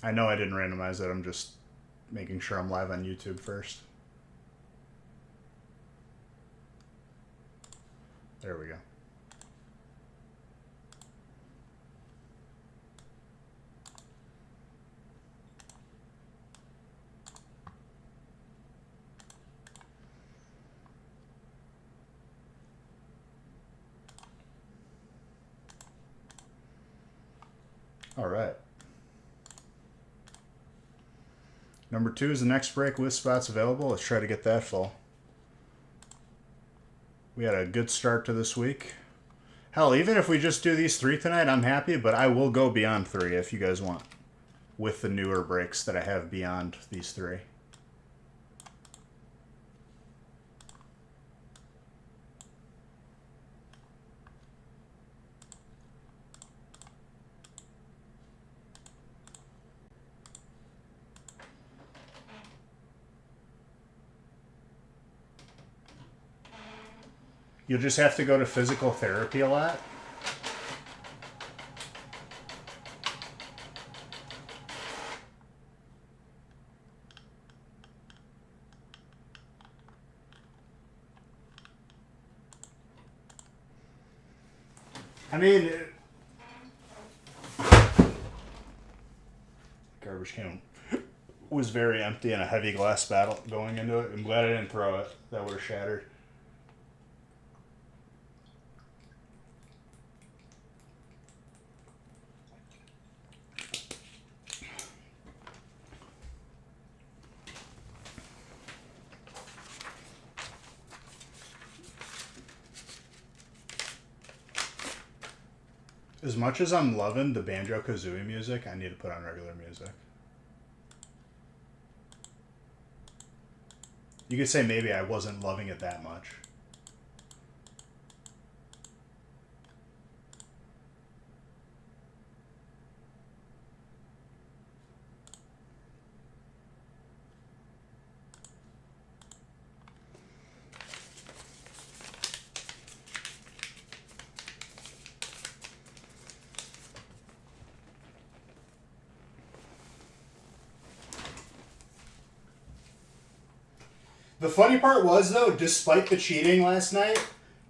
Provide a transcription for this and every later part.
I know I didn't randomize it. I'm just making sure I'm live on YouTube first. There we go. All right. Number 2 is the next break with spots available. Let's try to get that full. We had a good start to this week. Hell, even if we just do these 3 tonight, I'm happy, but I will go beyond 3 if you guys want, with the newer breaks that I have beyond these 3. You'll just have to go to physical therapy a lot. I mean, garbage can was very empty and a heavy glass battle going into it. I'm glad I didn't throw it. That would have shattered. As much as I'm loving the Banjo-Kazooie music, I need to put on regular music. You could say maybe I wasn't loving it that much. The funny part was, though, despite the cheating last night,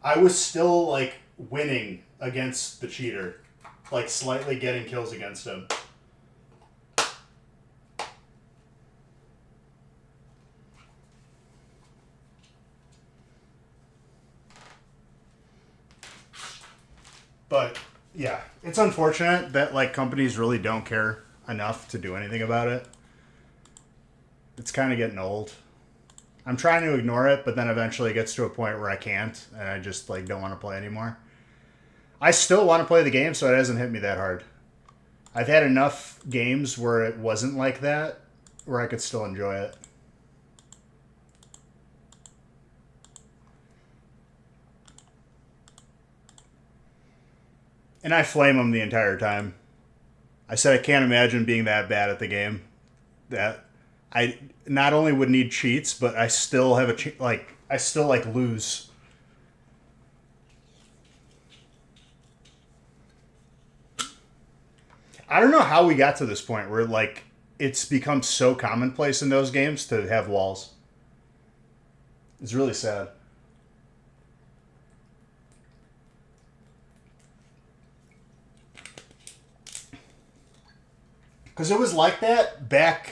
I was still, like, winning against the cheater. Like, slightly getting kills against him. But, yeah, it's unfortunate that, like, companies really don't care enough to do anything about it. It's kind of getting old. I'm trying to ignore it, but then eventually it gets to a point where I can't, and I just like don't want to play anymore. I still want to play the game, so it hasn't hit me that hard. I've had enough games where it wasn't like that, where I could still enjoy it. And I flame them the entire time. I said I can't imagine being that bad at the game. That I not only would need cheats, but I still have I still like lose. I don't know how we got to this point where like it's become so commonplace in those games to have walls. It's really sad. Because it was like that back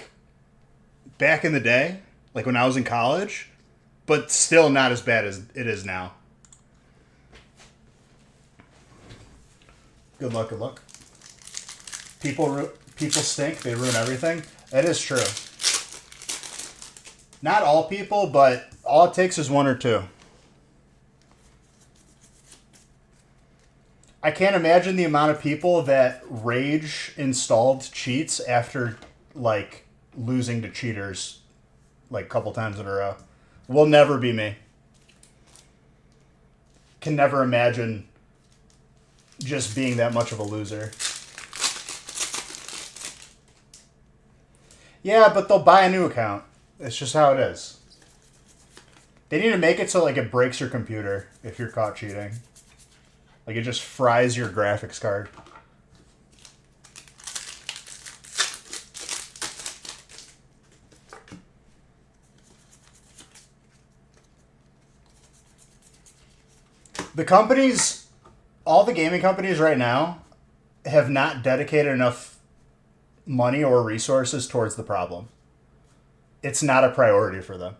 in the day, like when I was in college, but still not as bad as it is now. Good luck, good luck. People stink. They ruin everything. That is true. Not all people, but all it takes is 1 or 2. I can't imagine the amount of people that rage installed cheats after like losing to cheaters like a couple times in a row. Will never be me. Can never imagine just being that much of a loser. Yeah, but they'll buy a new account. It's just how it is. They need to make it so like it breaks your computer if you're caught cheating. Like it just fries your graphics card. The companies, all the gaming companies right now, have not dedicated enough money or resources towards the problem. It's not a priority for them.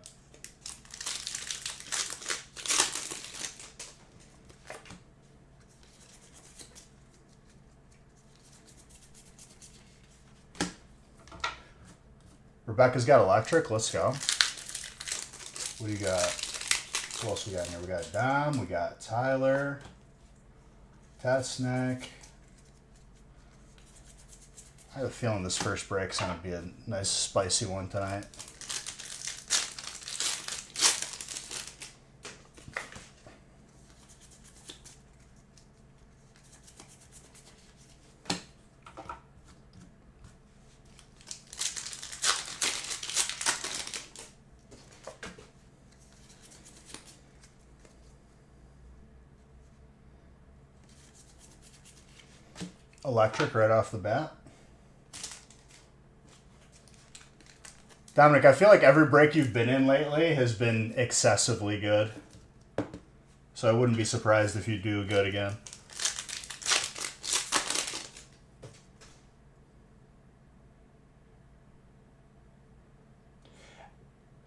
Rebecca's got electric. Let's go. What do you got? What else we got in here? We got Dom. We got Tyler. Tetsnick. I have a feeling this first break's going to be a nice spicy one tonight. Electric right off the bat. Dominic, I feel like every break you've been in lately has been excessively good. So I wouldn't be surprised if you do good again.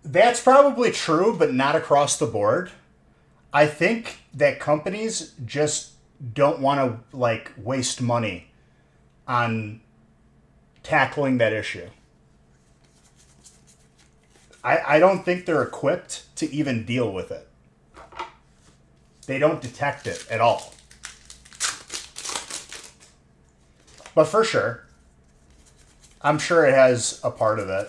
That's probably true, but not across the board. I think that companies just don't want to like waste money on tackling that issue. I don't think they're equipped to even deal with it. They don't detect it at all. But for sure, I'm sure it has a part of it.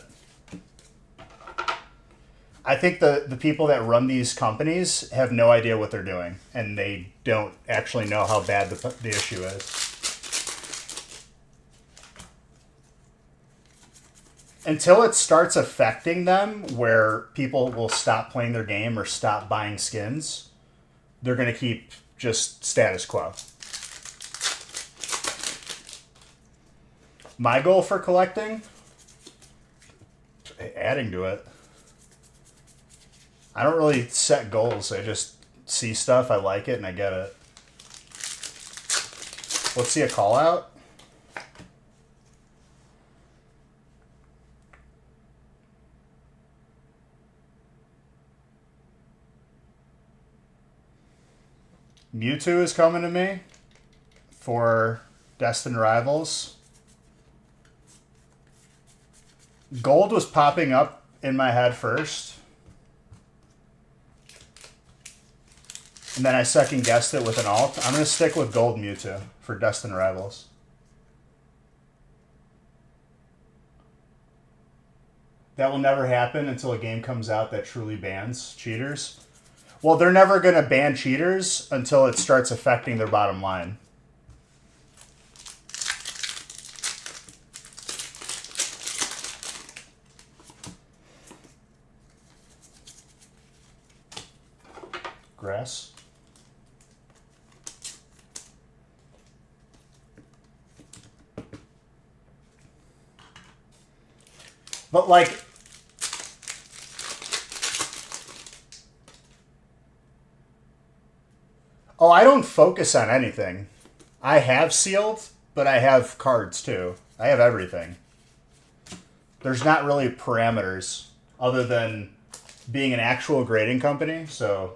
I think the people that run these companies have no idea what they're doing, and they don't actually know how bad the issue is. Until it starts affecting them, where people will stop playing their game or stop buying skins, they're going to keep just status quo. My goal for collecting? Adding to it. I don't really set goals. I just see stuff, I like it, and I get it. Let's see a call out. Mewtwo is coming to me for Destined Rivals. Gold was popping up in my head first. And then I second guessed it with an alt. I'm going to stick with Gold Mewtwo for Destined Rivals. That will never happen until a game comes out that truly bans cheaters. Well, they're never going to ban cheaters until it starts affecting their bottom line. Grass. But like, oh, I don't focus on anything. I have sealed, but I have cards too. I have everything. There's not really parameters other than being an actual grading company, so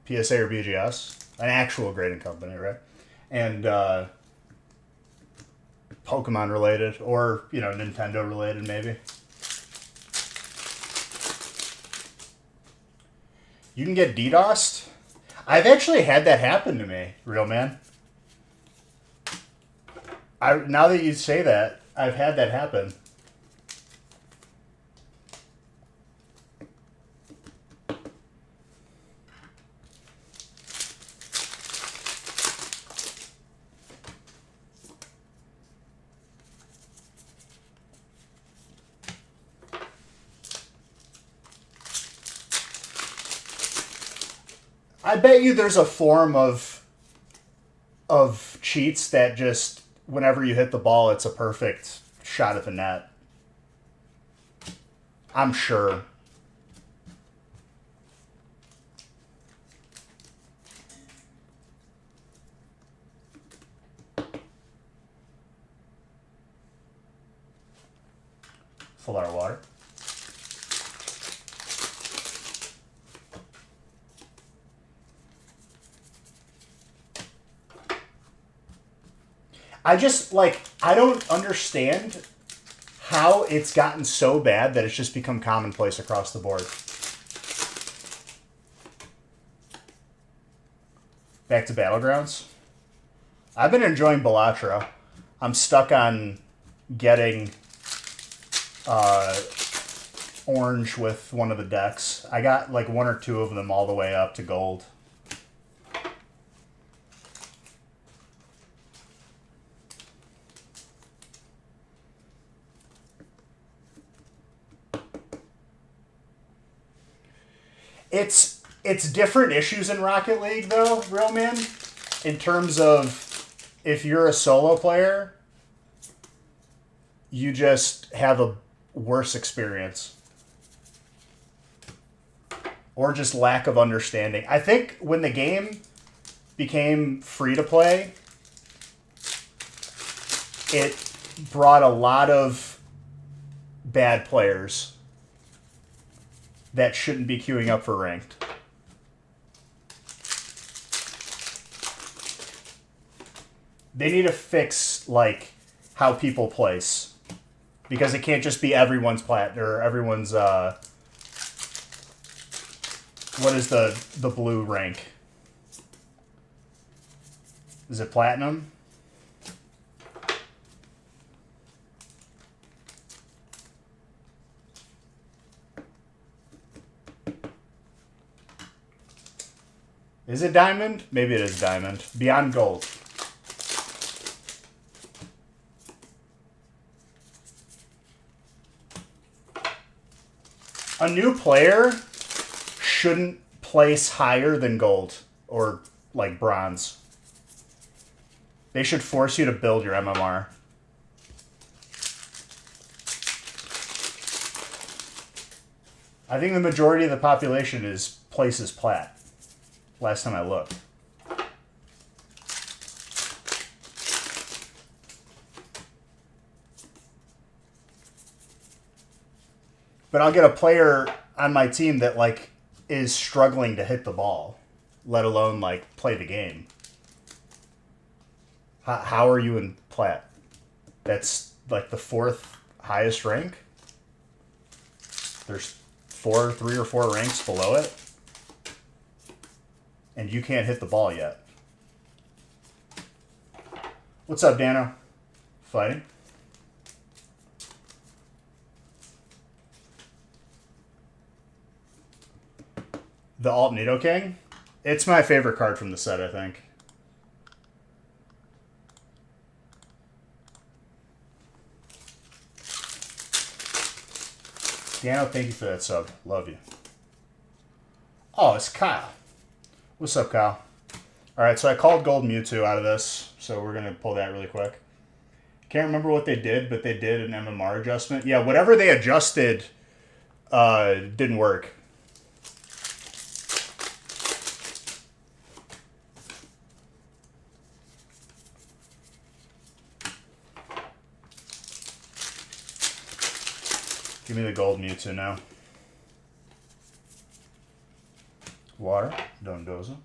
PSA or BGS, an actual grading company, right? And Pokemon related, or you know, Nintendo related maybe. You can get DDoSed. I've actually had that happen to me, real man. Now that you say that, I've had that happen. I bet you there's a form of cheats that just whenever you hit the ball, it's a perfect shot at the net. I'm sure. Full art water. I just, like, I don't understand how it's gotten so bad that it's just become commonplace across the board. Back to Battlegrounds. I've been enjoying Balatro. I'm stuck on getting orange with one of the decks. I got like one or two of them all the way up to gold. It's different issues in Rocket League though, Real Man, in terms of if you're a solo player, you just have a worse experience. Or just lack of understanding. I think when the game became free to play, it brought a lot of bad players that shouldn't be queuing up for ranked. They need to fix, like, how people place. Because it can't just be everyone's plat, or everyone's, what is the blue rank? Is it platinum? Is it diamond? Maybe it is diamond. Beyond gold. A new player shouldn't place higher than gold or like bronze. They should force you to build your MMR. I think the majority of the population is places plat. Last time I looked. But I'll get a player on my team that, like, is struggling to hit the ball, let alone, like, play the game. How are you in plat? That's, like, the 4th highest rank? There's 3 or 4 ranks below it? And you can't hit the ball yet. What's up, Dano? Fighting? The Alt Nidoking? It's my favorite card from the set, I think. Dano, thank you for that sub. Love you. Oh, it's Kyle. What's up, Kyle? Alright, so I called Gold Mewtwo out of this, so we're going to pull that really quick. Can't remember what they did, but they did an MMR adjustment. Yeah, whatever they adjusted didn't work. Give me the Gold Mewtwo now. Water, Dondozo.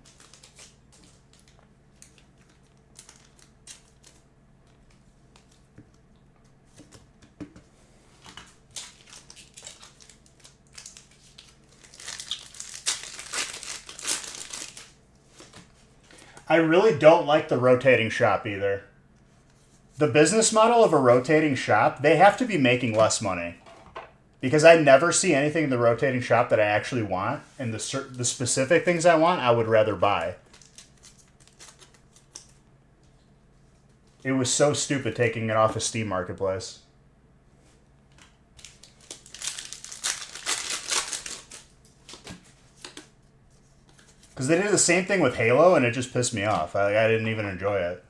I really don't like the rotating shop either. The business model of a rotating shop, they have to be making less money. Because I never see anything in the rotating shop that I actually want, and the specific things I want, I would rather buy. It was so stupid taking it off of Steam Marketplace. Because they did the same thing with Halo, and it just pissed me off. I didn't even enjoy it.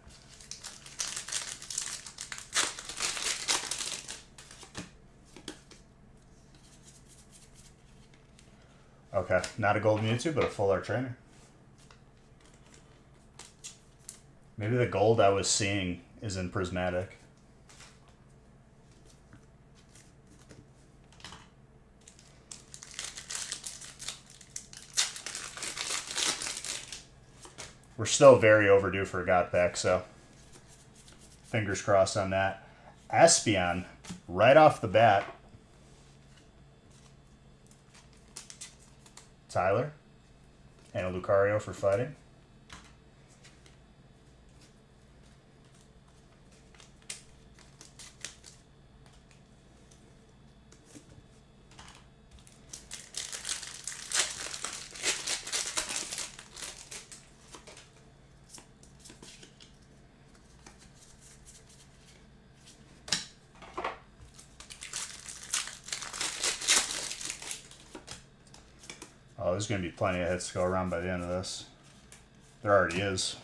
Okay, not a Gold Mewtwo, but a full art trainer. Maybe the gold I was seeing is in prismatic. We're still very overdue for a God Pack, so fingers crossed on that. Espeon, right off the bat. Tyler and a Lucario for fighting. Oh, there's going to be plenty of hits to go around by the end of this. There already is.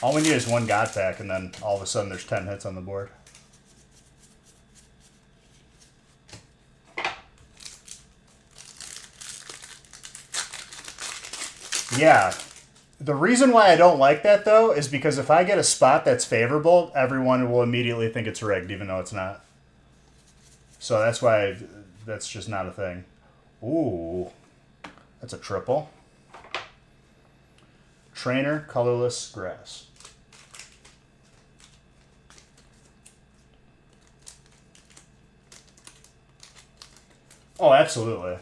All we need is one God Pack, and then all of a sudden there's 10 hits on the board. Yeah. The reason why I don't like that, though, is because if I get a spot that's favorable, everyone will immediately think it's rigged, even though it's not. So that's why that's just not a thing. Ooh. That's a triple. Trainer, colorless, grass. Oh, absolutely.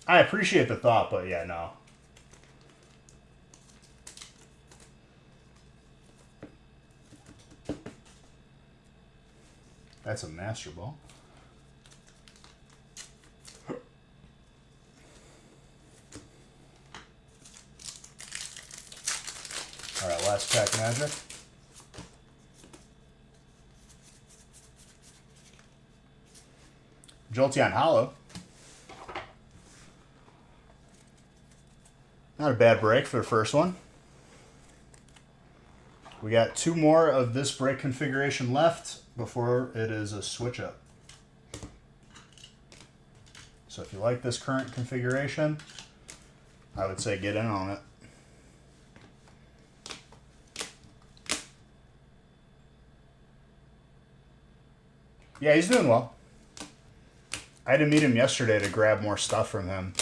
I appreciate the thought, but yeah, no. That's a Master Ball. Alright, last pack Magic. Jolteon Hollow. Not a bad break for the first one. We got 2 more of this break configuration left before it is a switch up. So if you like this current configuration, I would say get in on it. Yeah, he's doing well. I had to meet him yesterday to grab more stuff from him.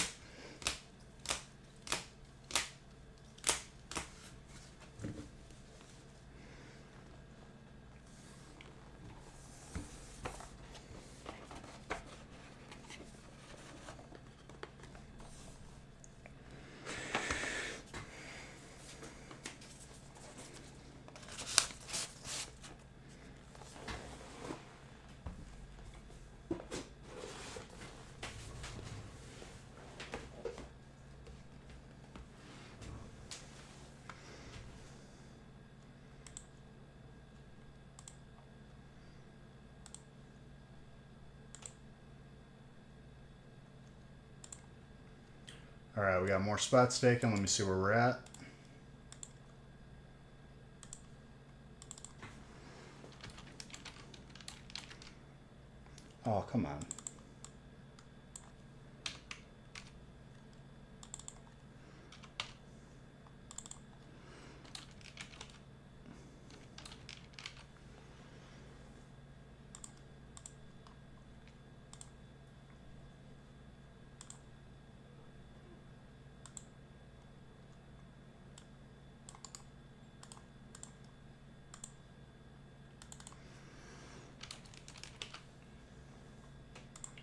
All right, we got more spots taken. Let me see where we're at. Oh, come on.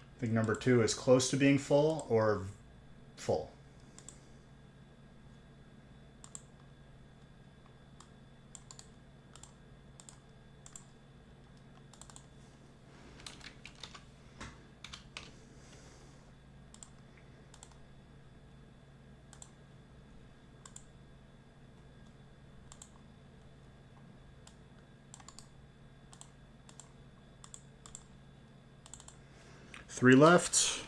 I think number 2 is close to being full or full. Three left.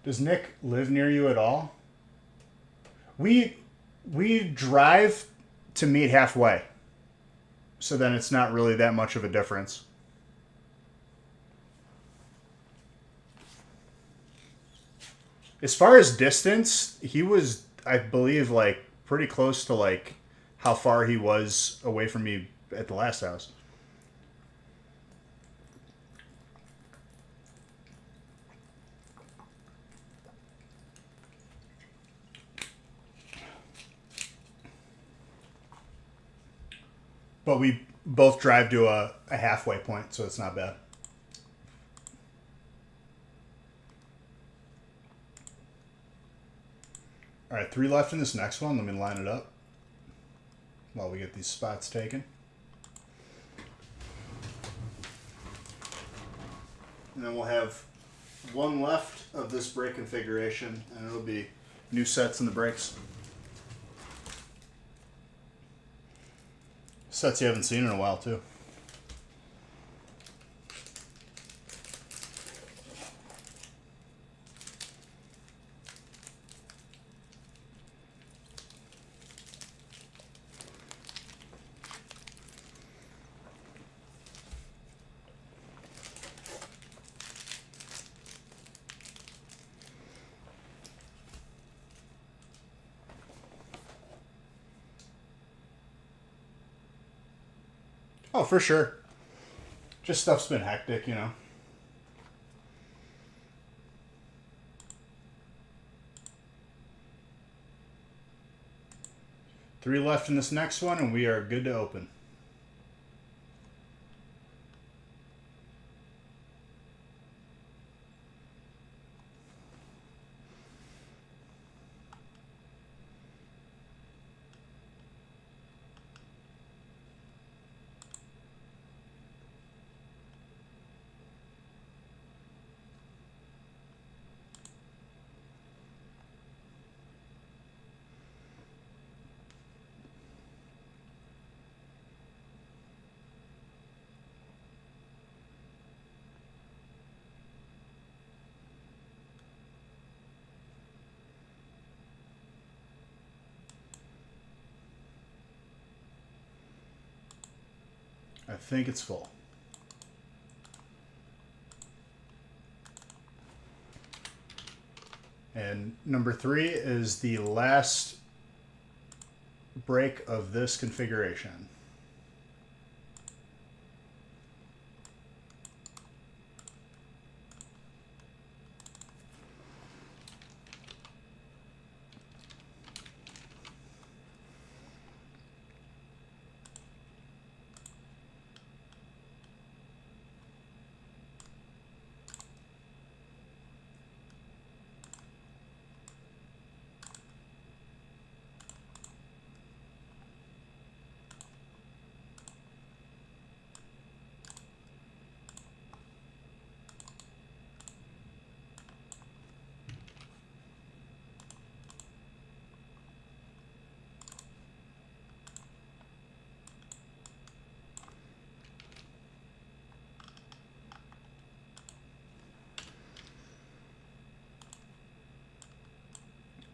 Does Nick live near you at all? We drive to meet halfway. So then it's not really that much of a difference. As far as distance, he was, I believe, like pretty close to like how far he was away from me at the last house. But we both drive to a halfway point, so it's not bad. All right, 3 left in this next one. Let me line it up while we get these spots taken. And then we'll have 1 left of this brake configuration, and it'll be new sets in the brakes. Sets you haven't seen in a while, too. Oh, for sure. Just stuff's been hectic, you know. Three left in this next one, and we are good to open. I think it's full. And number 3 is the last brake of this configuration.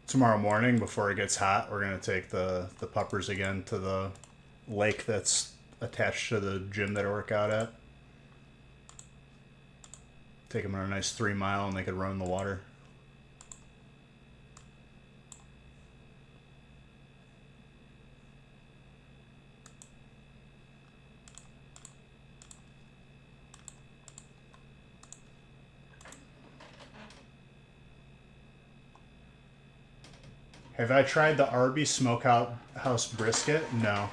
Tomorrow morning, before it gets hot, we're going to take the puppers again to the lake that's attached to the gym that I work out at. Take them on a nice 3 mile, and they could run in the water. Have I tried the Arby's Smokehouse brisket? No.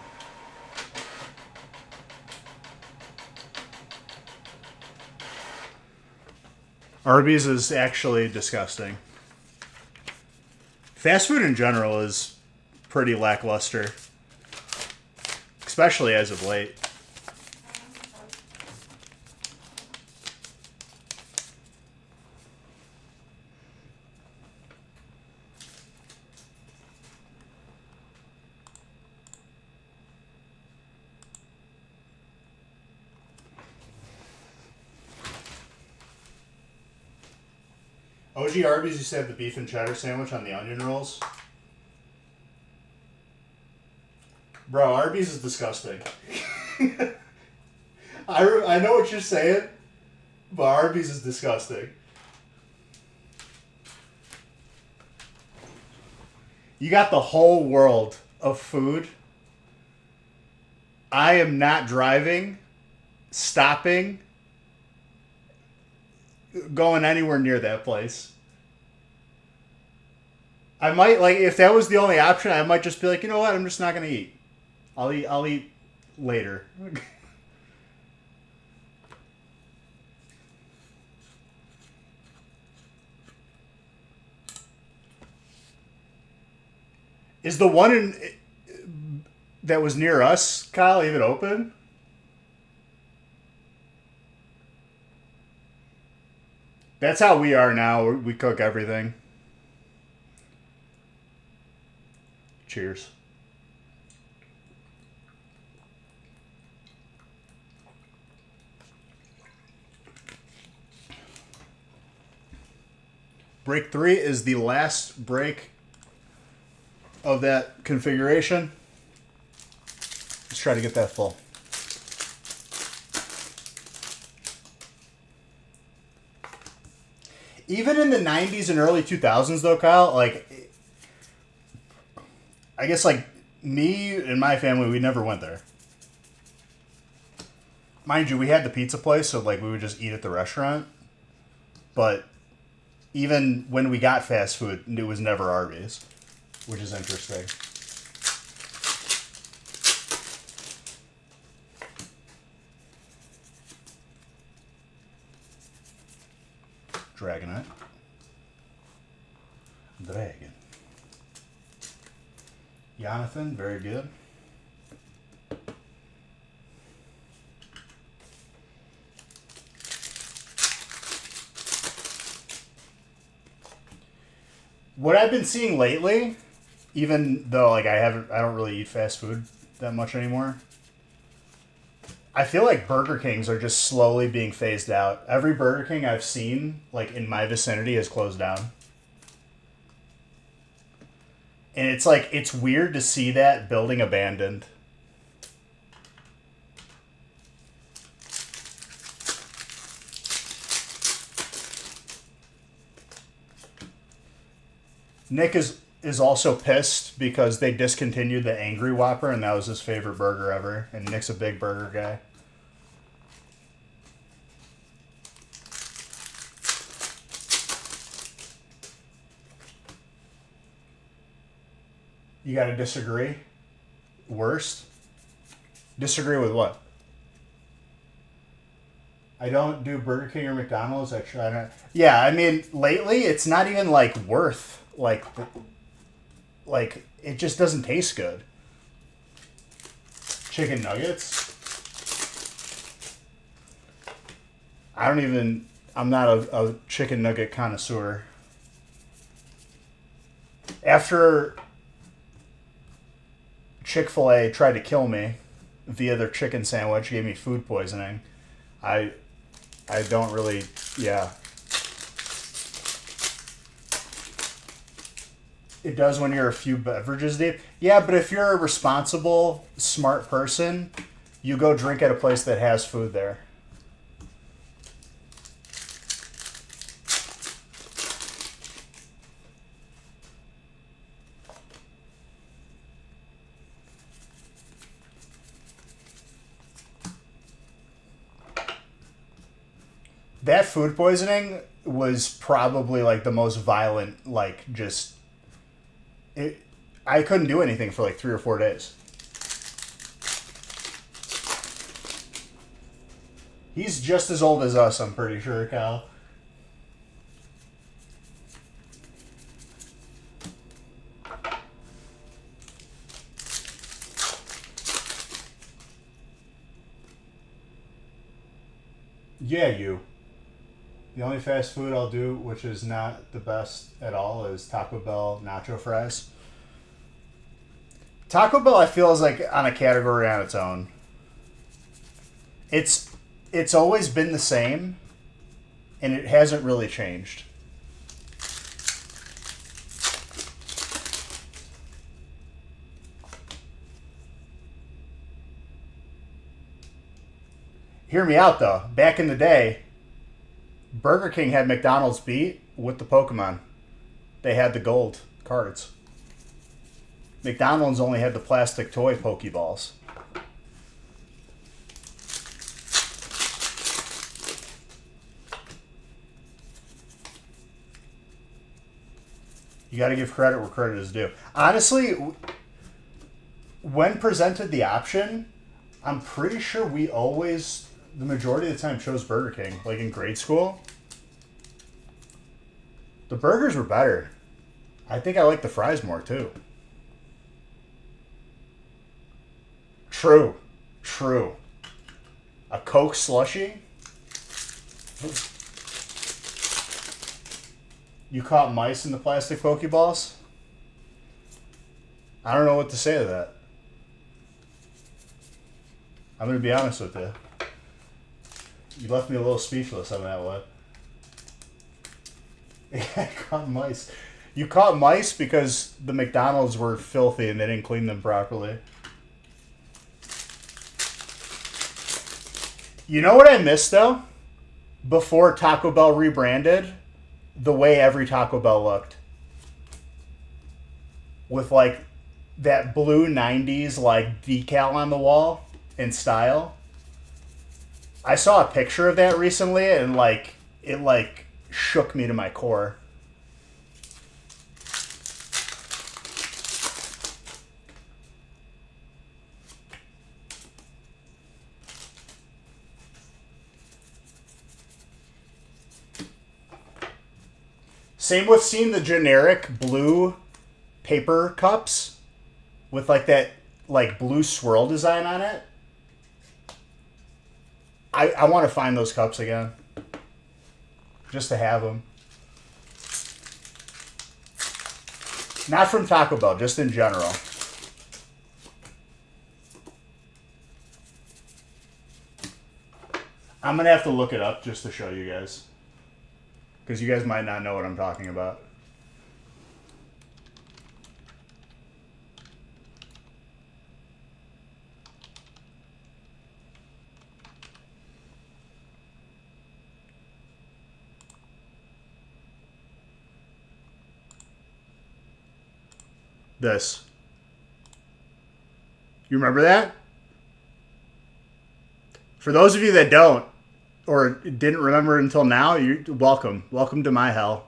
Arby's is actually disgusting. Fast food in general is pretty lackluster, especially as of late. OG Arby's used to have the beef and cheddar sandwich on the onion rolls. Bro, Arby's is disgusting. I know what you're saying, but Arby's is disgusting. You got the whole world of food. I am not driving, stopping, going anywhere near that place. I might like if that was the only option, I might just be like, you know what, I'm just not gonna eat. I'll eat later. Is the one that was near us, Kyle, even open? That's how we are now. We cook everything. Cheers. Break 3 is the last break of that configuration. Let's try to get that full. Even in the 90s and early 2000s, though, Kyle, like, I guess, like, me and my family, we never went there. Mind you, we had the pizza place, so, like, we would just eat at the restaurant. But even when we got fast food, it was never Arby's, which is interesting. Dragonite. Dragon. Jonathan, very good. What I've been seeing lately, even though like I don't really eat fast food that much anymore. I feel like Burger Kings are just slowly being phased out. Every Burger King I've seen, like in my vicinity, has closed down. And it's like, it's weird to see that building abandoned. Nick is also pissed because they discontinued the Angry Whopper, and that was his favorite burger ever. And Nick's a big burger guy. You gotta disagree? Worst? Disagree with what? I don't do Burger King or McDonald's. I try not. Yeah, I mean, lately it's not even like worth like it just doesn't taste good. Chicken nuggets. I'm not a chicken nugget connoisseur. After Chick-fil-A tried to kill me via their chicken sandwich, gave me food poisoning. I don't really, yeah. It does when you're a few beverages deep. Yeah, but if you're a responsible, smart person, you go drink at a place that has food there. That food poisoning was probably like the most violent, like just I couldn't do anything for like 3 or 4 days. He's just as old as us, I'm pretty sure, Kyle. Yeah, you. The only fast food I'll do, which is not the best at all, is Taco Bell nacho fries. Taco Bell, I feel, is like on a category on its own. It's always been the same, and it hasn't really changed. Hear me out, though. Back in the day, Burger King had McDonald's beat with the Pokemon. They had the gold cards. McDonald's only had the plastic toy Pokeballs. You got to give credit where credit is due. Honestly, when presented the option, I'm pretty sure we always, the majority of the time, chose Burger King. Like in grade school, the burgers were better. I think I like the fries more too. True. True. A Coke slushie? You caught mice in the plastic Pokeballs? I don't know what to say to that. I'm going to be honest with you. You left me a little speechless on that one. Yeah, I caught mice. You caught mice because the McDonald's were filthy and they didn't clean them properly. You know what I missed, though? Before Taco Bell rebranded, the way every Taco Bell looked. With, like, that blue 90s, like, decal on the wall in style. I saw a picture of that recently, and, like, it, like, shook me to my core. Same with seeing the generic blue paper cups with like that like blue swirl design on it. I want to find those cups again. Just to have them. Not from Taco Bell, just in general. I'm going to have to look it up just to show you guys. Because you guys might not know what I'm talking about. This. You remember that? For those of you that don't, or didn't remember until now, you're welcome. Welcome to my hell.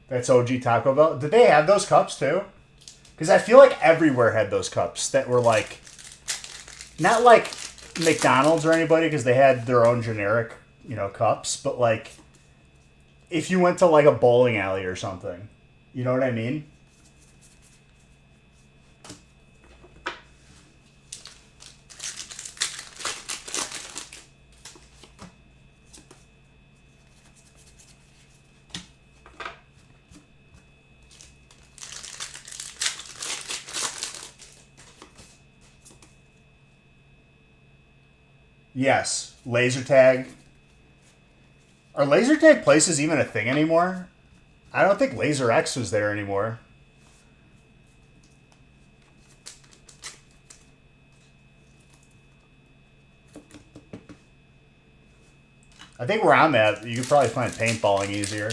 That's OG Taco Bell. Did they have those cups too? Because I feel like everywhere had those cups that were like, not like McDonald's or anybody because they had their own generic, you know, cups, but like if you went to like a bowling alley or something, you know what I mean? Yes, laser tag. Are laser tag places even a thing anymore? I don't think Laser X was there anymore. I think where I'm at, you could probably find paintballing easier.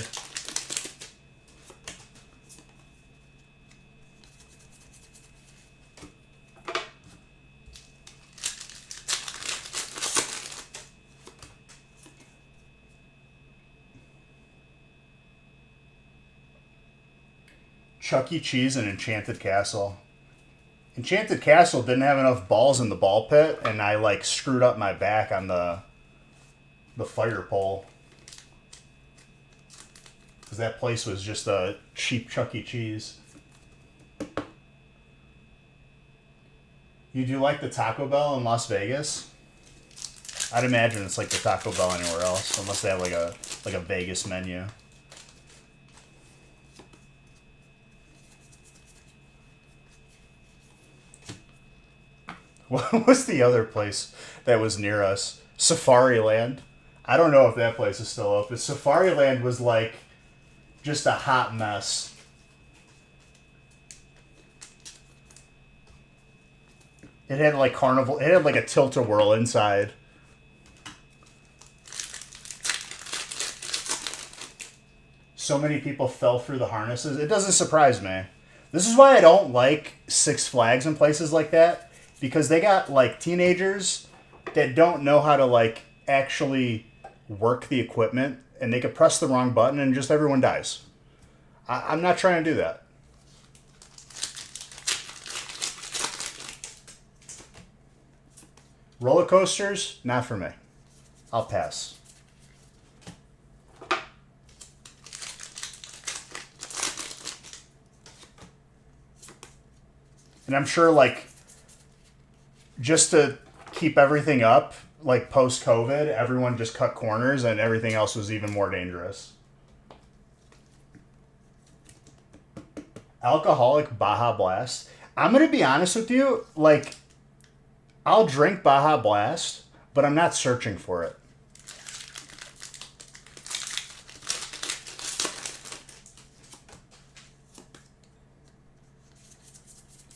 Chuck E. Cheese and Enchanted Castle. Enchanted Castle didn't have enough balls in the ball pit, and I like screwed up my back on the fire pole. Because that place was just a cheap Chuck E. Cheese. You do like the Taco Bell in Las Vegas? I'd imagine it's like the Taco Bell anywhere else, unless they have like a Vegas menu. What was the other place that was near us? Safariland. I don't know if that place is still open. Safariland was like just a hot mess. It had like carnival. It had like a tilt-a-whirl inside. So many people fell through the harnesses. It doesn't surprise me. This is why I don't like Six Flags and places like that, because they got like teenagers that don't know how to like actually work the equipment, and they could press the wrong button and just everyone dies. I'm not trying to do that. Roller coasters, not for me. I'll pass. And I'm sure, like, just to keep everything up, like post-COVID, everyone just cut corners and everything else was even more dangerous. Alcoholic Baja Blast. I'm going to be honest with you, like, I'll drink Baja Blast, but I'm not searching for it.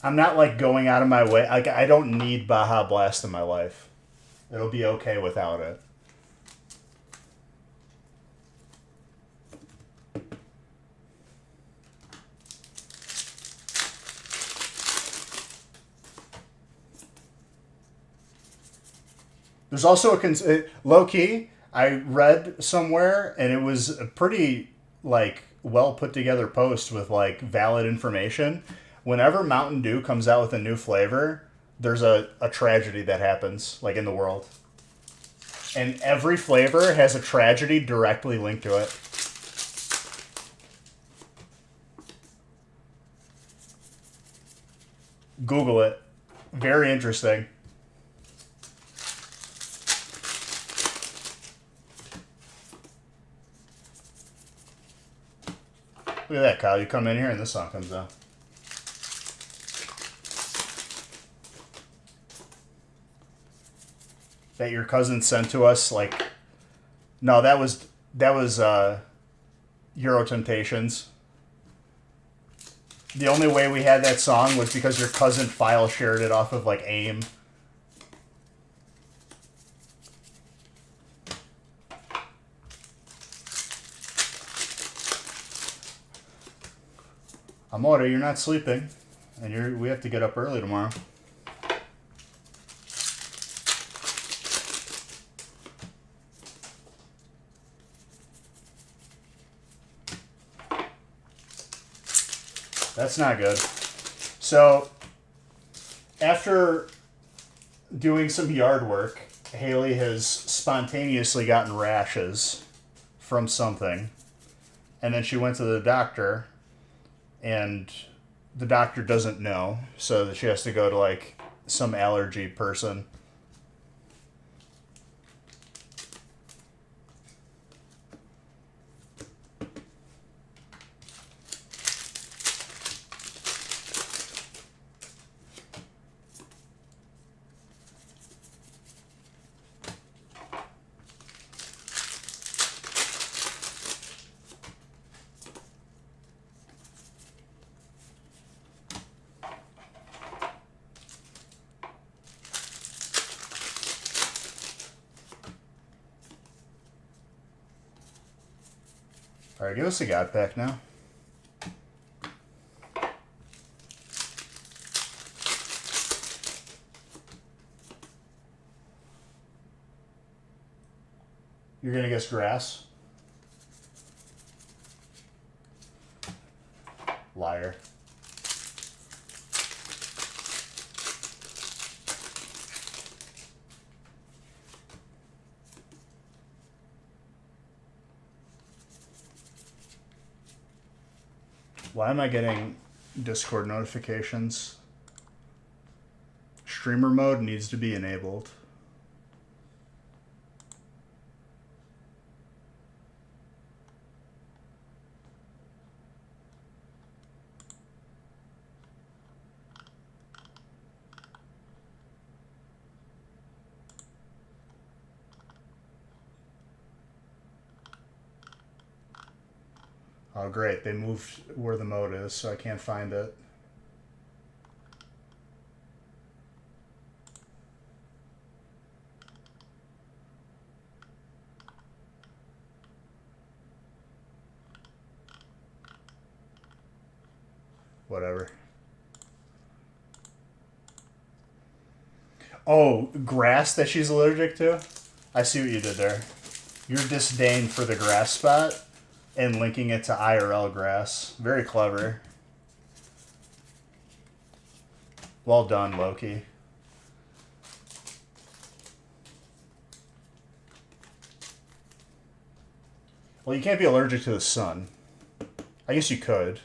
I'm not like going out of my way. Like, I don't need Baja Blast in my life. It'll be okay without it. There's also low key. I read somewhere, and it was a pretty like well put together post with like valid information. Whenever Mountain Dew comes out with a new flavor, there's a tragedy that happens like in the world, and every flavor has a tragedy directly linked to it. Google it. Very interesting. Look at that, Kyle. You come in here and this song comes on. That your cousin sent to us, like, no, that was Euro Temptations. The only way we had that song was because your cousin file shared it off of like AIM. Amore, you're not sleeping, and we have to get up early tomorrow. That's not good. So, after doing some yard work, Haley has spontaneously gotten rashes from something, and then she went to the doctor, and the doctor doesn't know, so that she has to go to like some allergy person. All right, give us a God pack now. You're going to guess grass? Liar. Why am I getting Discord notifications? Streamer mode needs to be enabled. Oh, great. They moved where the mode is, so I can't find it. whatever. Oh, grass that she's allergic to? I see what you did there. Your disdain for the grass spot and linking it to IRL grass. Very clever. Well done, Loki. Well, you can't be allergic to the sun. I guess you could.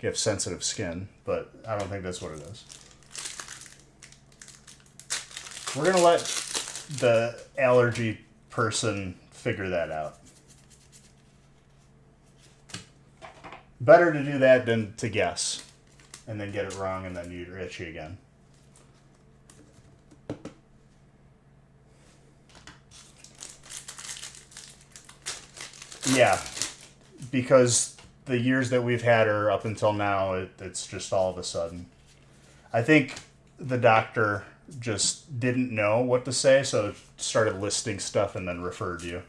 You have sensitive skin, but I don't think that's what it is. We're going to let the allergy person figure that out. Better to do that than to guess and then get it wrong and then you're itchy again. Yeah, because the years that we've had her up until now, it's just all of a sudden. I think the doctor just didn't know what to say, so started listing stuff and then referred you.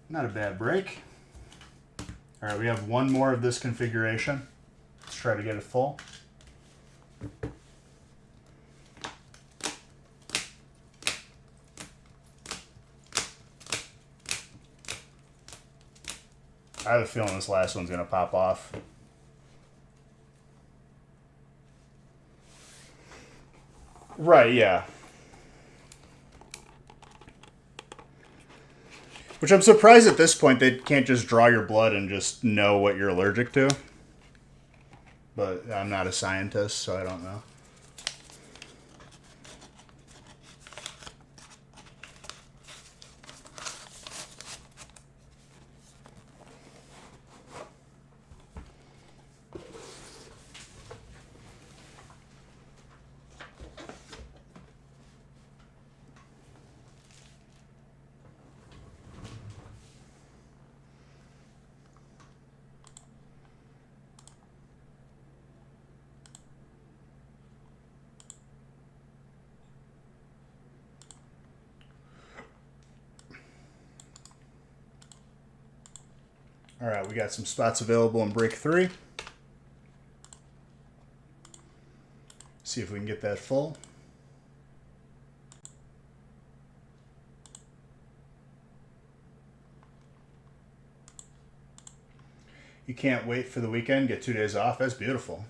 Not a bad break. All right, we have one more of this configuration. Let's try to get it full. I have a feeling this last one's going to pop off. Right, yeah. Which I'm surprised at this point they can't just draw your blood and just know what you're allergic to. But I'm not a scientist, so I don't know. All right, we got some spots available in break 3. See if we can get that full. You can't wait for the weekend, get 2 days off. That's beautiful.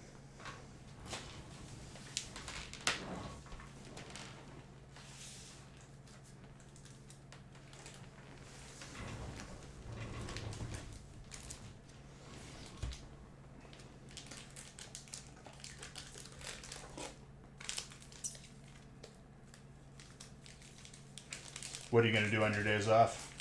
What are you going to do on your days off?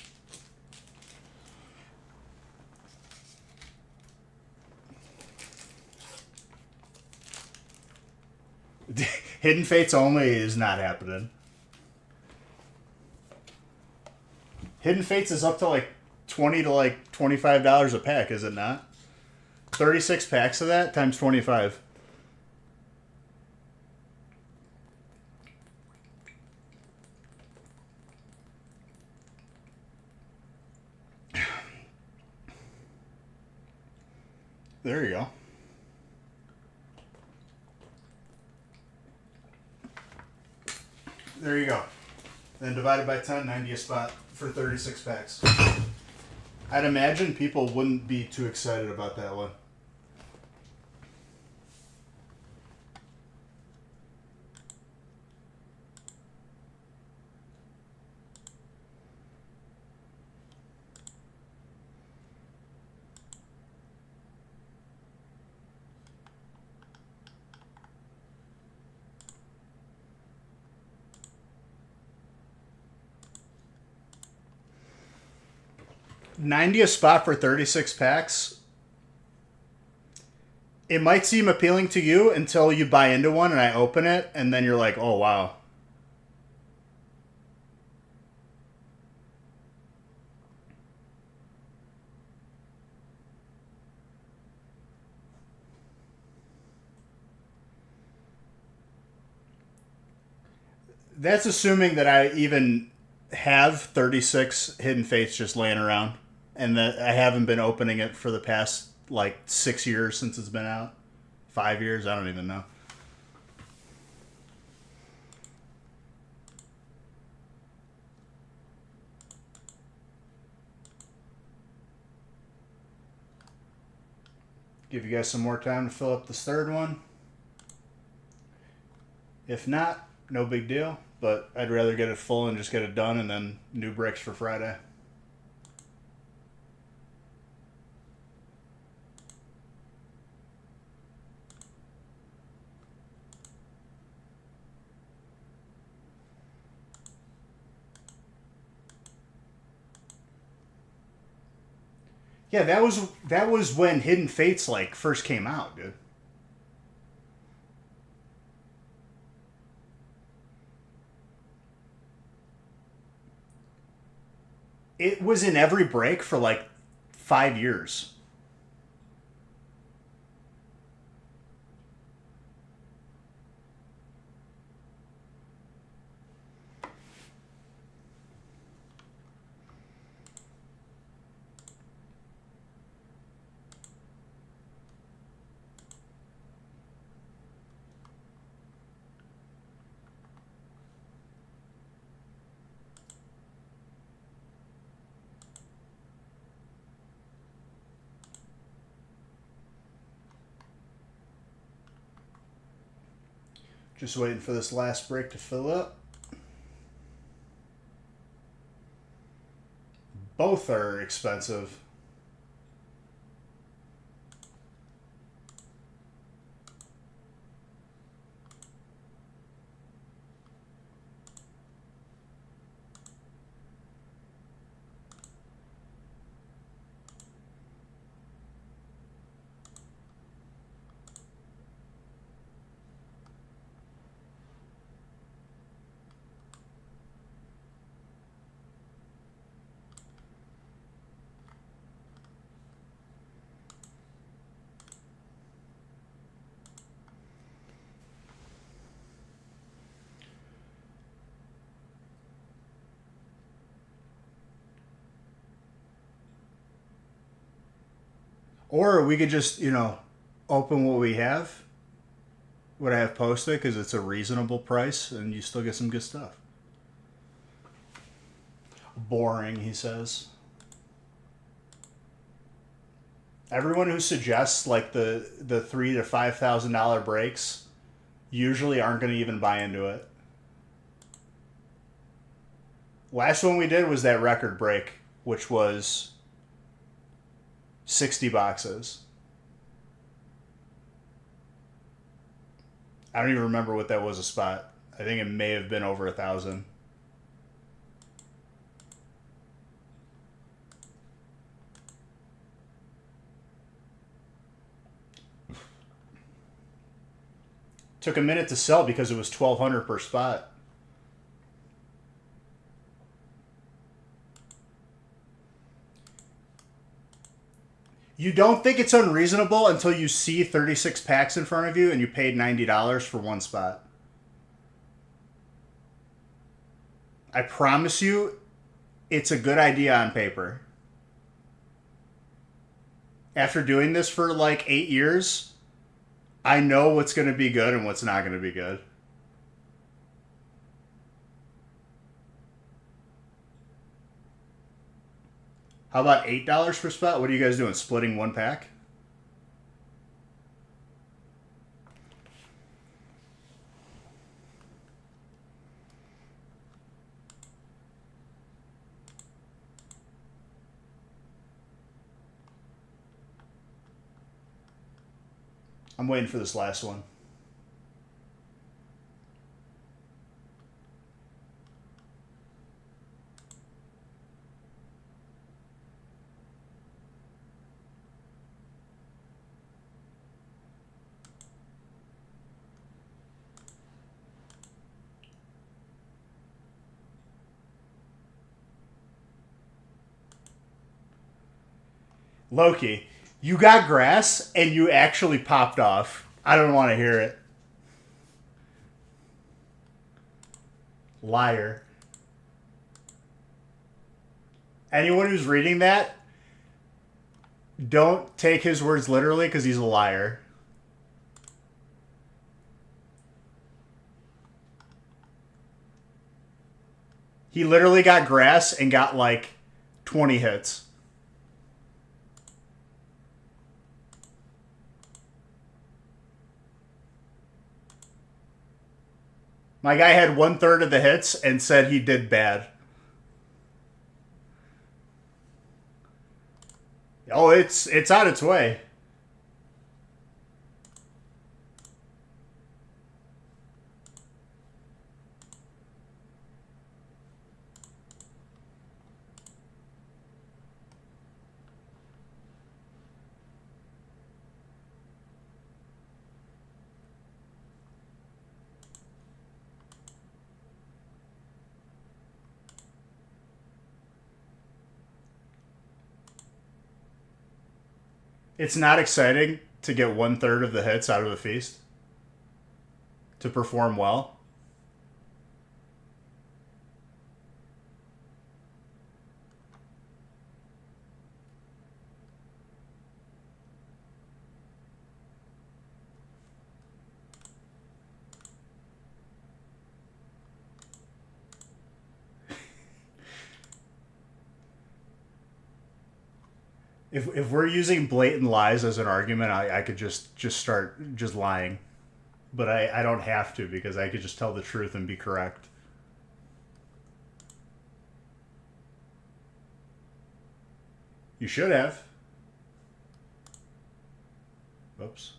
Hidden Fates only is not happening. Hidden Fates is up to like $20 to like $25 a pack, is it not? 36 packs of that times 25. There you go. There you go. Then divided by 10, 90 a spot for 36 packs. I'd imagine people wouldn't be too excited about that one. $90 a spot for 36 packs. It might seem appealing to you until you buy into one and I open it, and then you're like, oh, wow. That's assuming that I even have 36 Hidden Fates just laying around, and that I haven't been opening it for the past like 6 years since it's been out. 5 years, I don't even know. Give you guys some more time to fill up this third one. If not, no big deal. But I'd rather get it full and just get it done, and then new bricks for Friday. Yeah, that was when Hidden Fates like first came out, dude. It was in every break for like 5 years. Just waiting for this last break to fill up. Both are expensive. Or we could just, open what we have, what I have posted, because it's a reasonable price and you still get some good stuff. Boring, he says. Everyone who suggests like the $3,000 to $5,000 breaks usually aren't going to even buy into it. Last one we did was that record break, which was 60 boxes. I don't even remember what that was a spot. I think it may have been over 1,000. Took a minute to sell because it was 1,200 per spot. You don't think it's unreasonable until you see 36 packs in front of you and you paid $90 for one spot. I promise you, it's a good idea on paper. After doing this for like 8 years, I know what's going to be good and what's not going to be good. How about $8 per spot? What are you guys doing? Splitting one pack? I'm waiting for this last one. Loki, you got grass and you actually popped off. I don't want to hear it. Liar. Anyone who's reading that, don't take his words literally because he's a liar. He literally got grass and got like 20 hits. My guy had 1/3 of the hits and said he did bad. Oh, it's on its way. It's not exciting to get 1/3 of the hits out of a feast to perform well. If we're using blatant lies as an argument, I could just start just lying. But I don't have to because I could just tell the truth and be correct. You should have. Oops.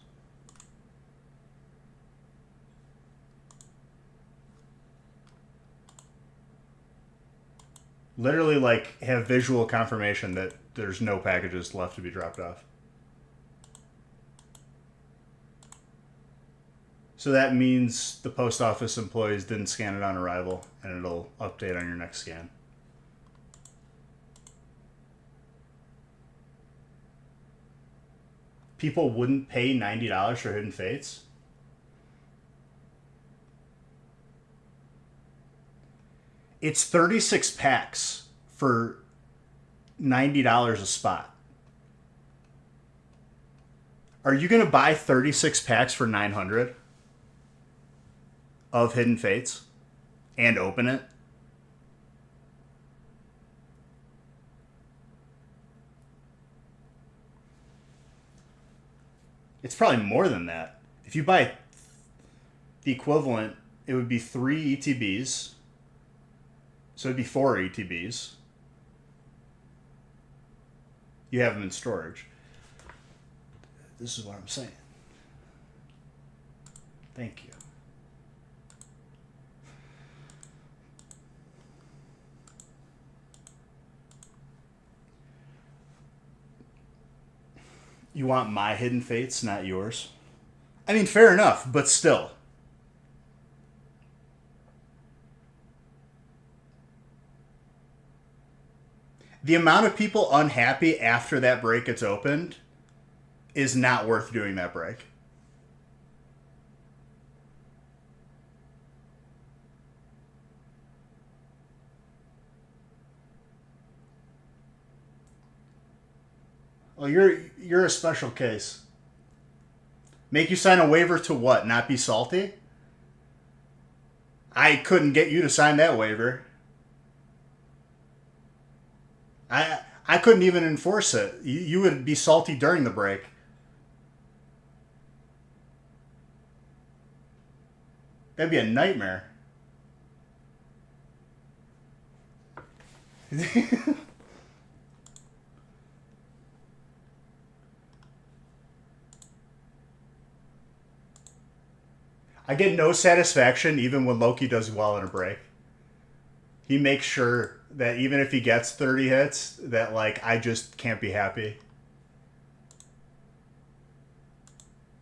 Literally, like, have visual confirmation that there's no packages left to be dropped off. So that means the post office employees didn't scan it on arrival, and it'll update on your next scan. People wouldn't pay $90 for Hidden Fates? It's 36 packs for $90 a spot. Are you going to buy 36 packs for $900 of Hidden Fates and open it? It's probably more than that. If you buy the equivalent, it would be 3 ETBs. So it'd be 4 ETBs. You have them in storage. This is what I'm saying. Thank you. You want my Hidden Fates, not yours? I mean, fair enough, but still. The amount of people unhappy after that break gets opened is not worth doing that break. Well, you're a special case. Make you sign a waiver to what? Not be salty? I couldn't get you to sign that waiver. I couldn't even enforce it. You would be salty during the break. That'd be a nightmare. I get no satisfaction even when Loki does well in a break. He makes sure that even if he gets 30 hits, that, like, I just can't be happy.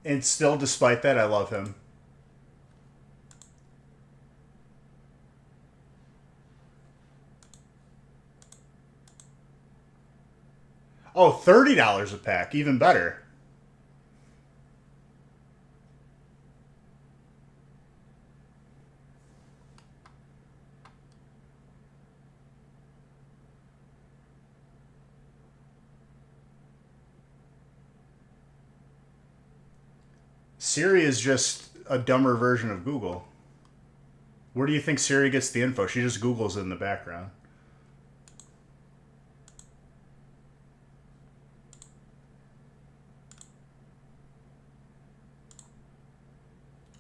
And still, despite that, I love him. Oh, $30 a pack, even better. Siri is just a dumber version of Google. Where do you think Siri gets the info? She just Googles it in the background.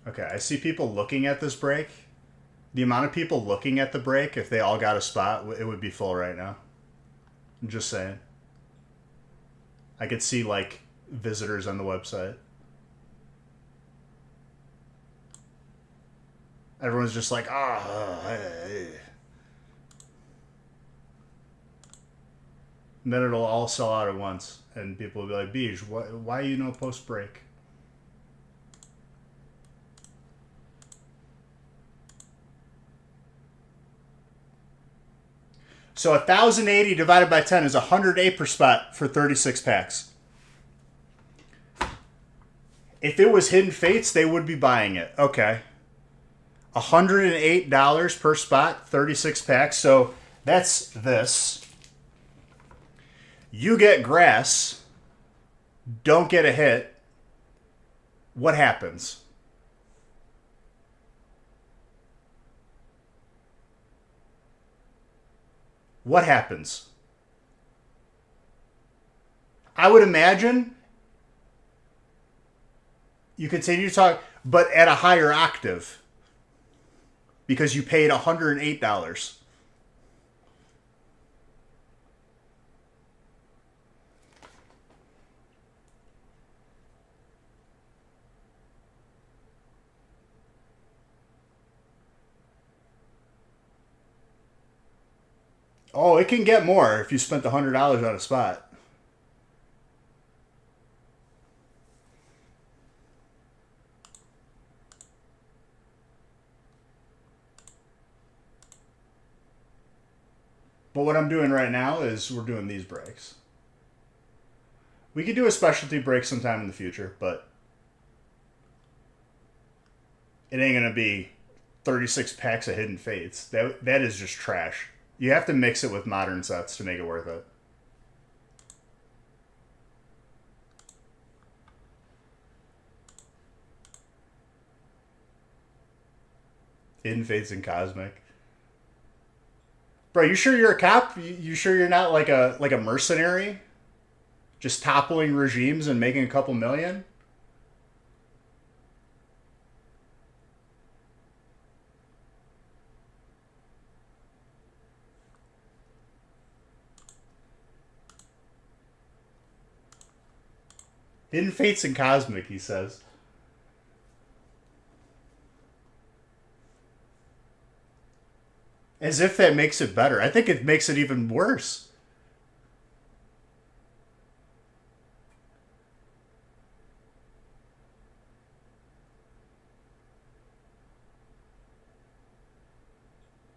Okay, I see people looking at this break. The amount of people looking at the break, if they all got a spot, it would be full right now. I'm just saying. I could see, like, visitors on the website. Everyone's just like, hey. And then it'll all sell out at once. And people will be like, Beej, why you no post-break? So 1,080 divided by 10 is 108 per spot for 36 packs. If it was Hidden Fates, they would be buying it. Okay. $108 per spot, 36 packs. So that's this. You get grass, don't get a hit. What happens? What happens? I would imagine you continue to talk, but at a higher octave. Because you paid $108. Oh, it can get more if you spent $100 on a spot. But what I'm doing right now is we're doing these breaks. We could do a specialty break sometime in the future, but it ain't going to be 36 packs of Hidden Fates. That is just trash. You have to mix it with modern sets to make it worth it. Hidden Fates and Cosmic. Bro, you sure you're a cop? You sure you're not like a mercenary? Just toppling regimes and making a couple million? Hidden Fates and Cosmic, he says. As if that makes it better. I think it makes it even worse.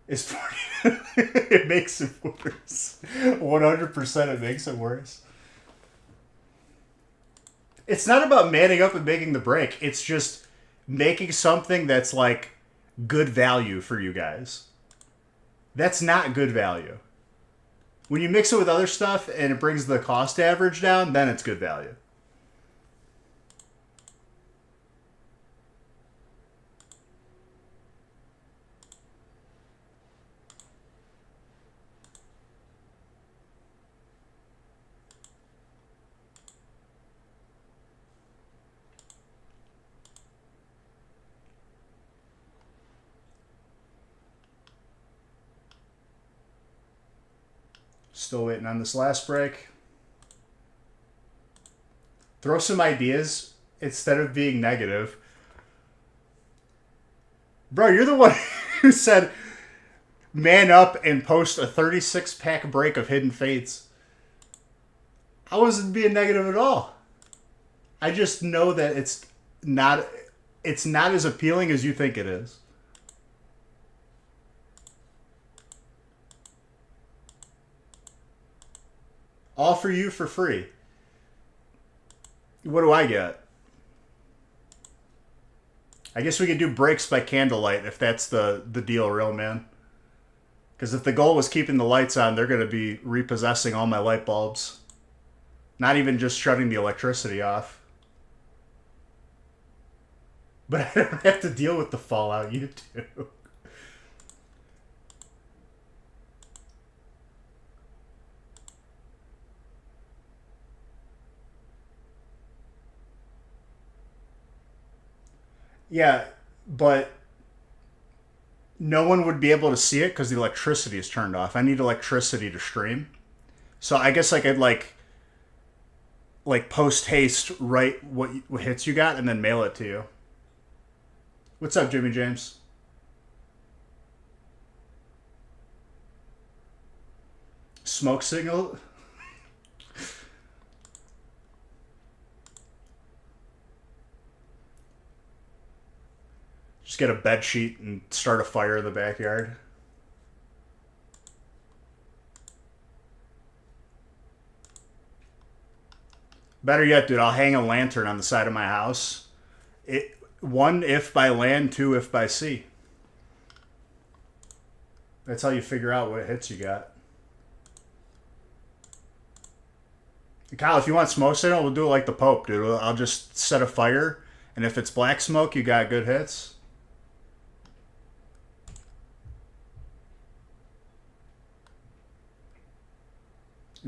It's 40. It makes it worse. 100% it makes it worse. It's not about manning up and making the break. It's just making something that's like good value for you guys. That's not good value. When you mix it with other stuff and it brings the cost average down, then it's good value. Still waiting on this last break. Throw some ideas instead of being negative. Bro, you're the one who said man up and post a 36-pack break of Hidden Fates. I wasn't being negative at all. I just know that it's not as appealing as you think it is. All for you for free. What do I get? I guess we could do breaks by candlelight if that's the deal, real man. Because if the goal was keeping the lights on, they're going to be repossessing all my light bulbs. Not even just shutting the electricity off. But I don't have to deal with the fallout you do. Yeah, but no one would be able to see it because the electricity is turned off. I need electricity to stream. So I guess I could like post haste write what hits you got and then mail it to you. What's up, Jimmy James? Smoke signal. Just get a bed sheet and start a fire in the backyard. Better yet, dude, I'll hang a lantern on the side of my house. It one if by land, two if by sea. That's how you figure out what hits you got. Kyle, if you want smoke signal, we'll do it like the Pope, dude. I'll just set a fire, and if it's black smoke, you got good hits.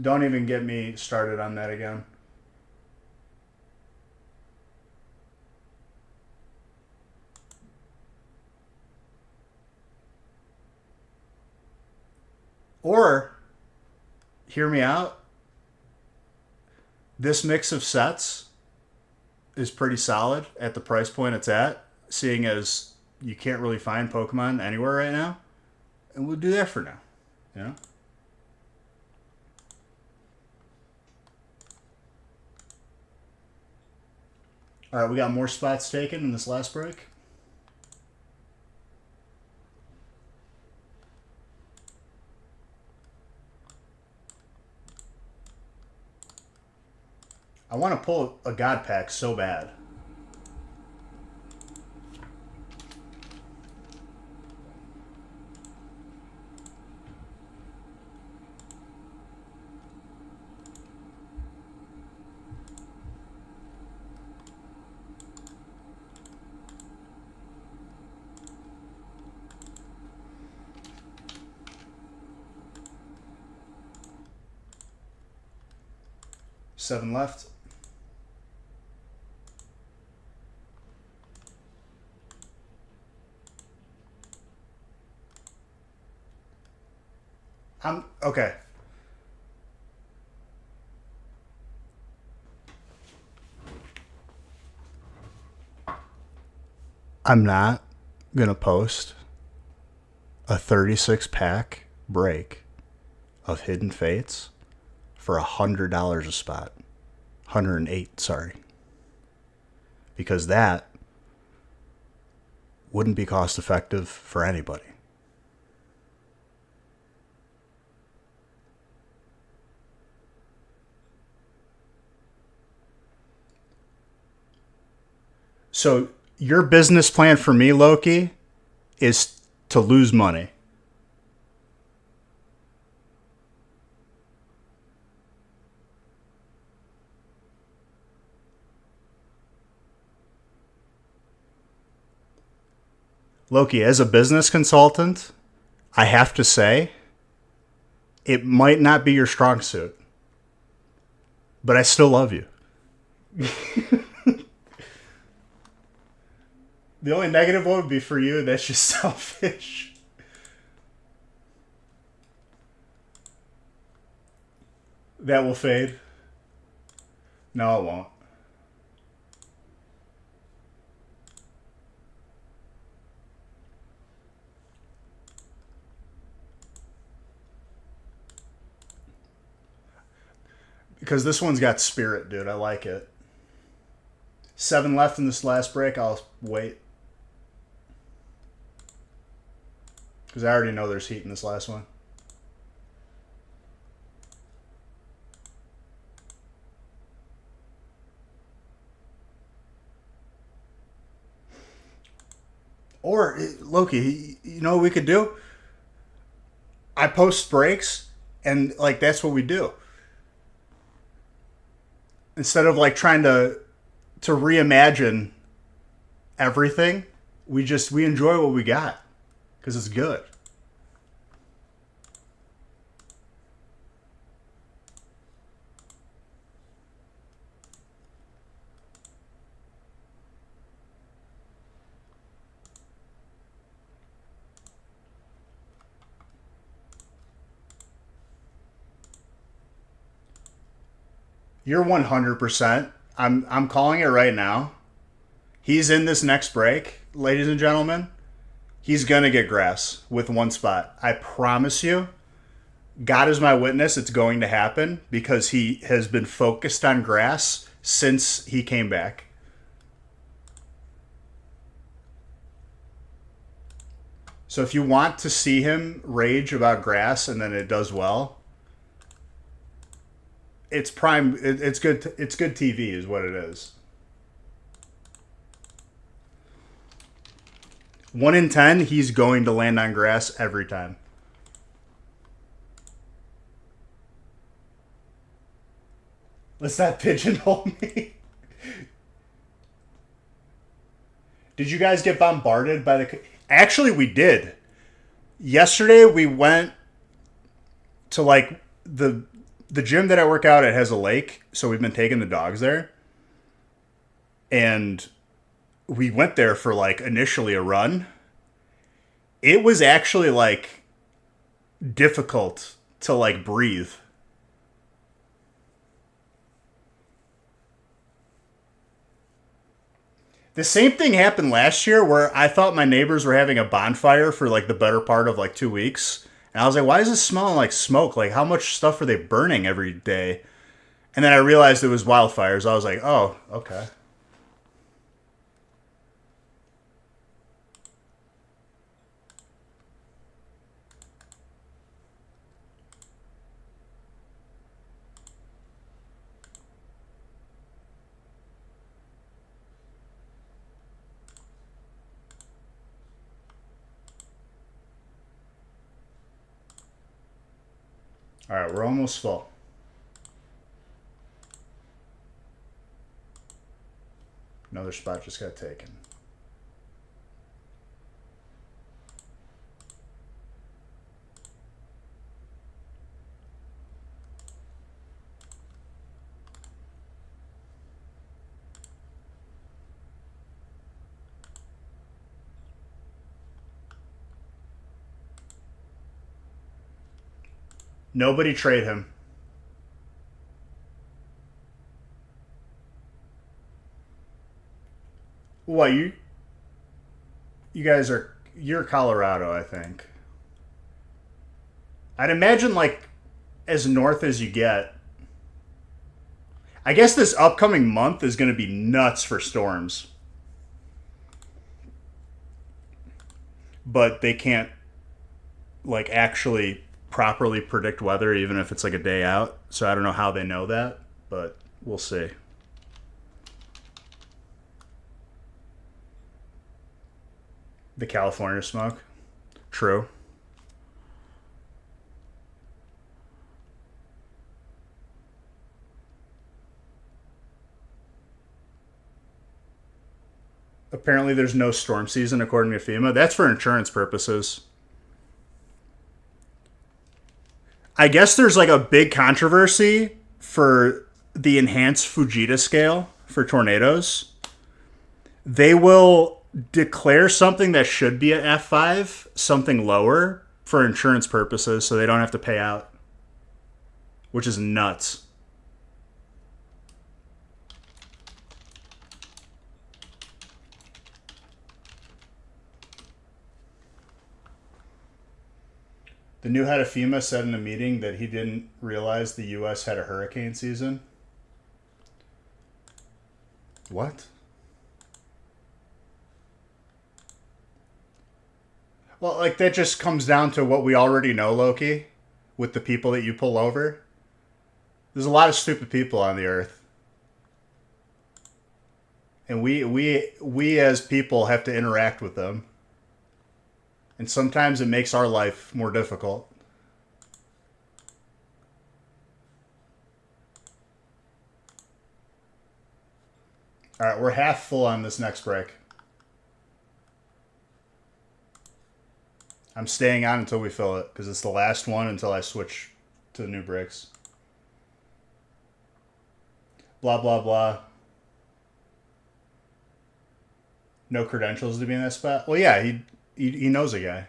Don't even get me started on that again. Or, hear me out, this mix of sets is pretty solid at the price point it's at, seeing as you can't really find Pokemon anywhere right now. And we'll do that for now. You know? All right, we got more spots taken in this last break. I want to pull a God Pack so bad. Seven left. I'm okay. I'm not gonna post a 36 pack break of Hidden Fates for $100 a spot. 108, sorry. Because that wouldn't be cost effective for anybody. So your business plan for me, Loki, is to lose money. Loki, as a business consultant, I have to say, it might not be your strong suit, but I still love you. The only negative one would be for you, and that's just selfish. That will fade. No, it won't. Because this one's got spirit, dude. I like it. 7 left in this last break. I'll wait. Because I already know there's heat in this last one. Or, Loki, you know what we could do? I post breaks, and, like, that's what we do. Instead of, like, trying to reimagine everything. We enjoy what we got because it's good. You're 100%. I'm calling it right now. He's in this next break, ladies and gentlemen. He's gonna get grass with one spot. I promise you. God is my witness. It's going to happen because he has been focused on grass since he came back. So if you want to see him rage about grass and then it does well, it's prime. It's good. It's good TV, is what it is. 1 in 10, he's going to land on grass every time. Let's not pigeonhole me. Did you guys get bombarded by the? Actually, we did. Yesterday, we went to like the gym that I work out at has a lake, so we've been taking the dogs there. And we went there for like initially a run. It was actually like difficult to like breathe. The same thing happened last year where I thought my neighbors were having a bonfire for like the better part of like 2 weeks. And I was like, why is this smelling like smoke? Like, how much stuff are they burning every day? And then I realized it was wildfires. I was like, oh, okay. All right, we're almost full. Another spot just got taken. Nobody trade him. What, you guys are, you're Colorado, I think. I'd imagine like as north as you get. I guess this upcoming month is going to be nuts for storms. But they can't like actually properly predict weather even if it's like a day out. So I don't know how they know that, but we'll see. The California smoke. True. Apparently there's no storm season according to FEMA. That's for insurance purposes. I guess there's like a big controversy for the enhanced Fujita scale for tornadoes. They will declare something that should be an F5, something lower for insurance purposes so they don't have to pay out, which is nuts. The new head of FEMA said in a meeting that he didn't realize the U.S. had a hurricane season. What? Well, like that just comes down to what we already know, Loki, with the people that you pull over. There's a lot of stupid people on the earth. And we as people have to interact with them. And sometimes it makes our life more difficult. All right, we're half full on this next break. I'm staying on until we fill it, because it's the last one until I switch to the new bricks. Blah, blah, blah. No credentials to be in that spot. Well, yeah, he knows a guy.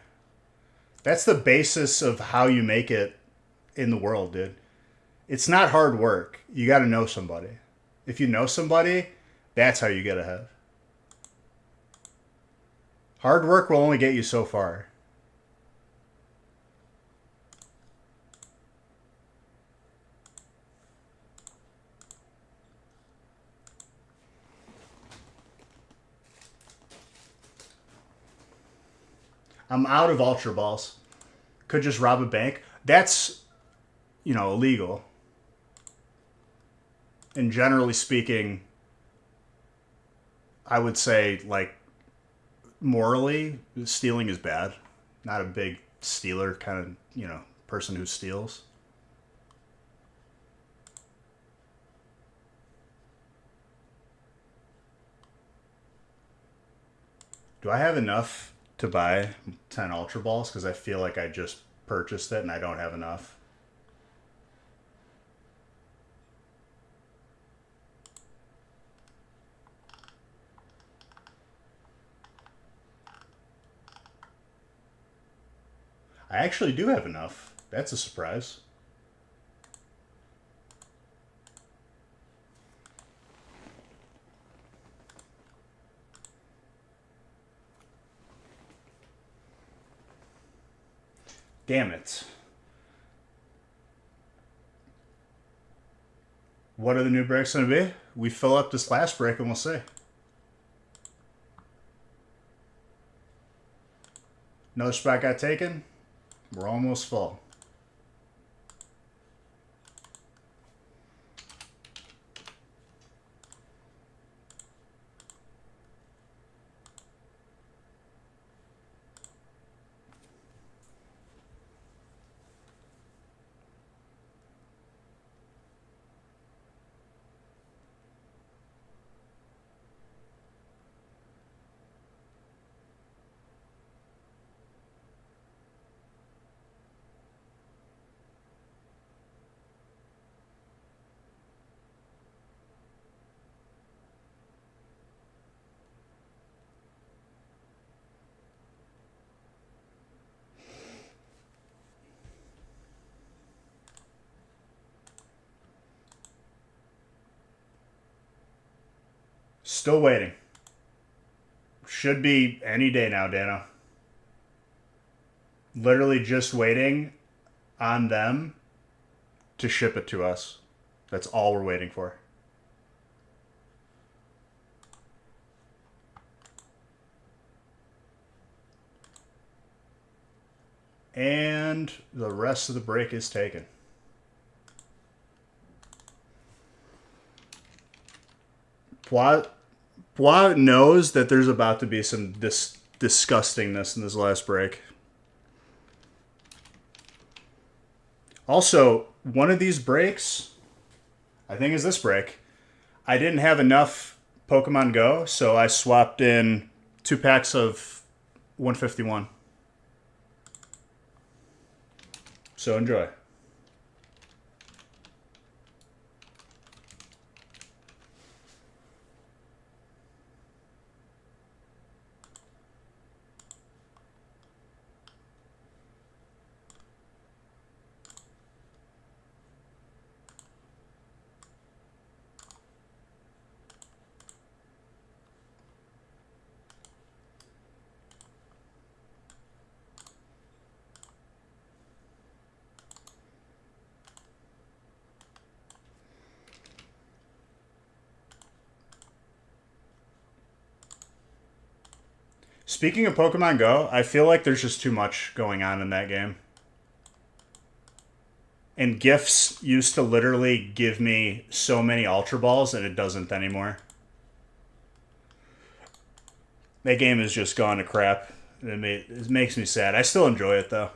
That's the basis of how you make it in the world, dude. It's not hard work. You got to know somebody. If you know somebody, that's how you get ahead. Hard work will only get you so far. I'm out of Ultra Balls. Could just rob a bank. That's, illegal. And generally speaking, I would say, like, morally, stealing is bad. Not a big stealer kind of, person who steals. Do I have enough to buy 10 Ultra Balls? Because I feel like I just purchased it and I don't have enough. I actually do have enough. That's a surprise. Damn it. What are the new breaks going to be? We fill up this last break and we'll see. Another spot got taken. We're almost full. Still waiting. Should be any day now, Dano. Literally just waiting on them to ship it to us. That's all we're waiting for. And the rest of the break is taken. Pwa knows that there's about to be some disgustingness in this last break. Also, one of these breaks, I think is this break, I didn't have enough Pokemon Go, so I swapped in 2 packs of 151. So enjoy. Speaking of Pokemon Go, I feel like there's just too much going on in that game. And gifts used to literally give me so many Ultra Balls, and it doesn't anymore. That game has just gone to crap. It makes me sad. I still enjoy it, though.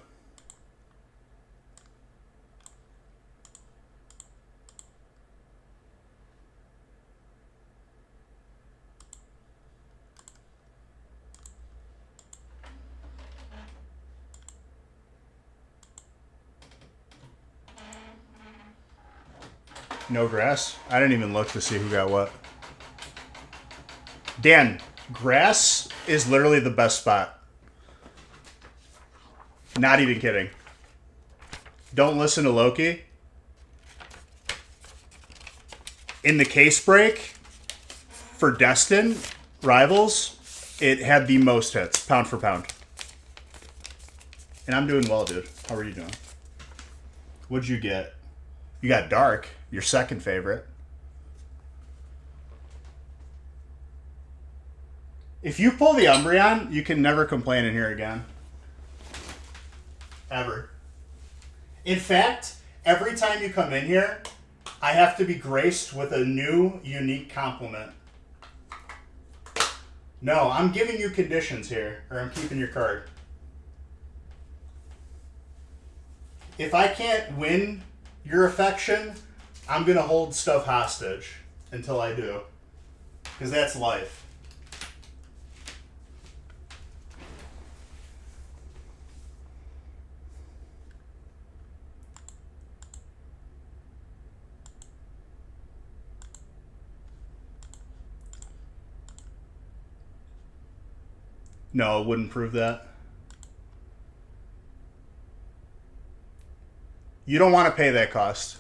No grass? I didn't even look to see who got what. Dan, grass is literally the best spot. Not even kidding. Don't listen to Loki. In the case break for Destin Rivals, it had the most hits, pound for pound. And I'm doing well, dude. How are you doing? What'd you get? You got Dark, your second favorite. If you pull the Umbreon, you can never complain in here again. Ever. In fact, every time you come in here, I have to be graced with a new, unique compliment. No, I'm giving you conditions here, or I'm keeping your card. If I can't win your affection, I'm going to hold stuff hostage until I do. Because that's life. No, it wouldn't prove that. You don't want to pay that cost.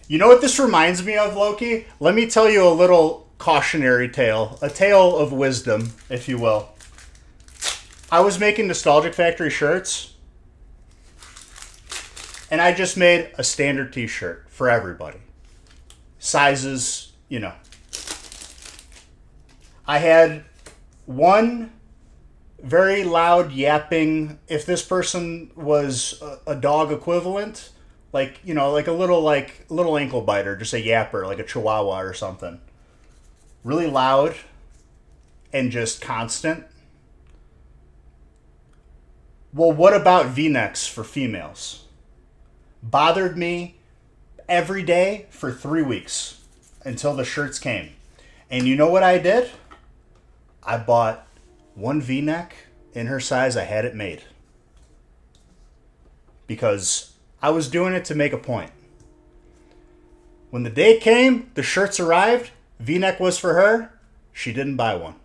You know what this reminds me of, Loki? Let me tell you a little cautionary tale. A tale of wisdom, if you will. I was making Nostalgic Factory shirts. And I just made a standard t-shirt for everybody. Sizes, you know. I had one very loud yapping, if this person was a dog equivalent, like, you know, like a little ankle biter, just a yapper, like a chihuahua or something. Really loud and just constant. Well, what about V-necks for females? Bothered me every day for 3 weeks until the shirts came. And you know what I did? I bought one V-neck in her size. I had it made. Because I was doing it to make a point. When the day came, the shirts arrived, V-neck was for her, she didn't buy one.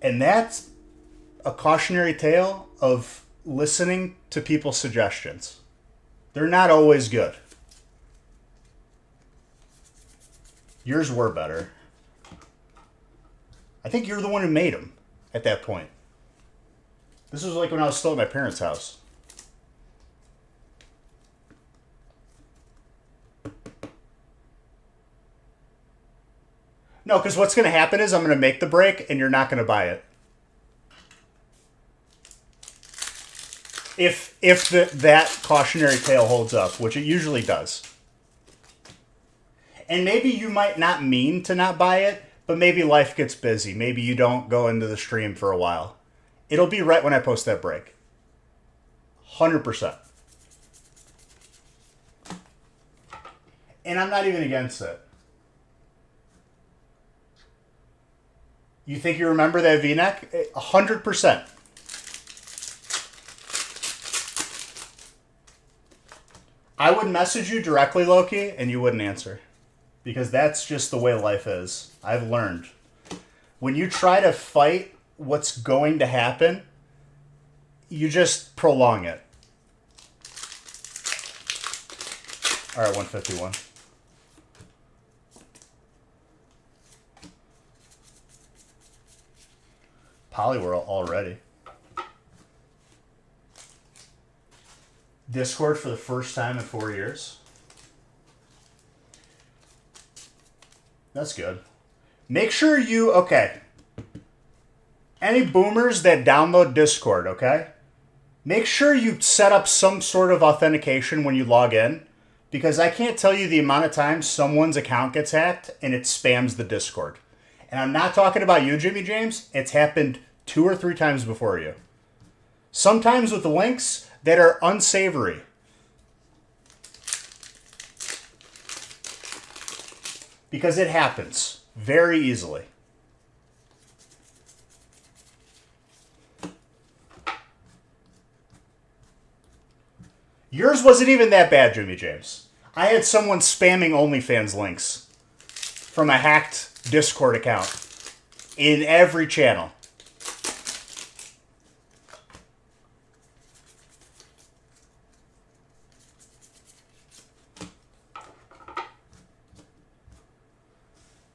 And that's a cautionary tale of listening to people's suggestions. They're not always good. Yours were better. I think you're the one who made them at that point. This was like when I was still at my parents' house. No, because what's going to happen is I'm going to make the break and you're not going to buy it. If that cautionary tale holds up, which it usually does. And maybe you might not mean to not buy it, but maybe life gets busy. Maybe you don't go into the stream for a while. It'll be right when I post that break. 100%. And I'm not even against it. You think you remember that V-neck? 100%. I would message you directly, Loki, and you wouldn't answer. Because that's just the way life is. I've learned. When you try to fight what's going to happen, you just prolong it. All right, 151. Poliwhirl already. Discord for the first time in 4 years. That's good. Make sure you, okay. Any boomers that download Discord, okay? Make sure you set up some sort of authentication when you log in. Because I can't tell you the amount of times someone's account gets hacked and it spams the Discord. And I'm not talking about you, Jimmy James. It's happened 2 or 3 times before you. Sometimes with links that are unsavory. Because it happens very easily. Yours wasn't even that bad, Jimmy James. I had someone spamming OnlyFans links from a hacked Discord account in every channel.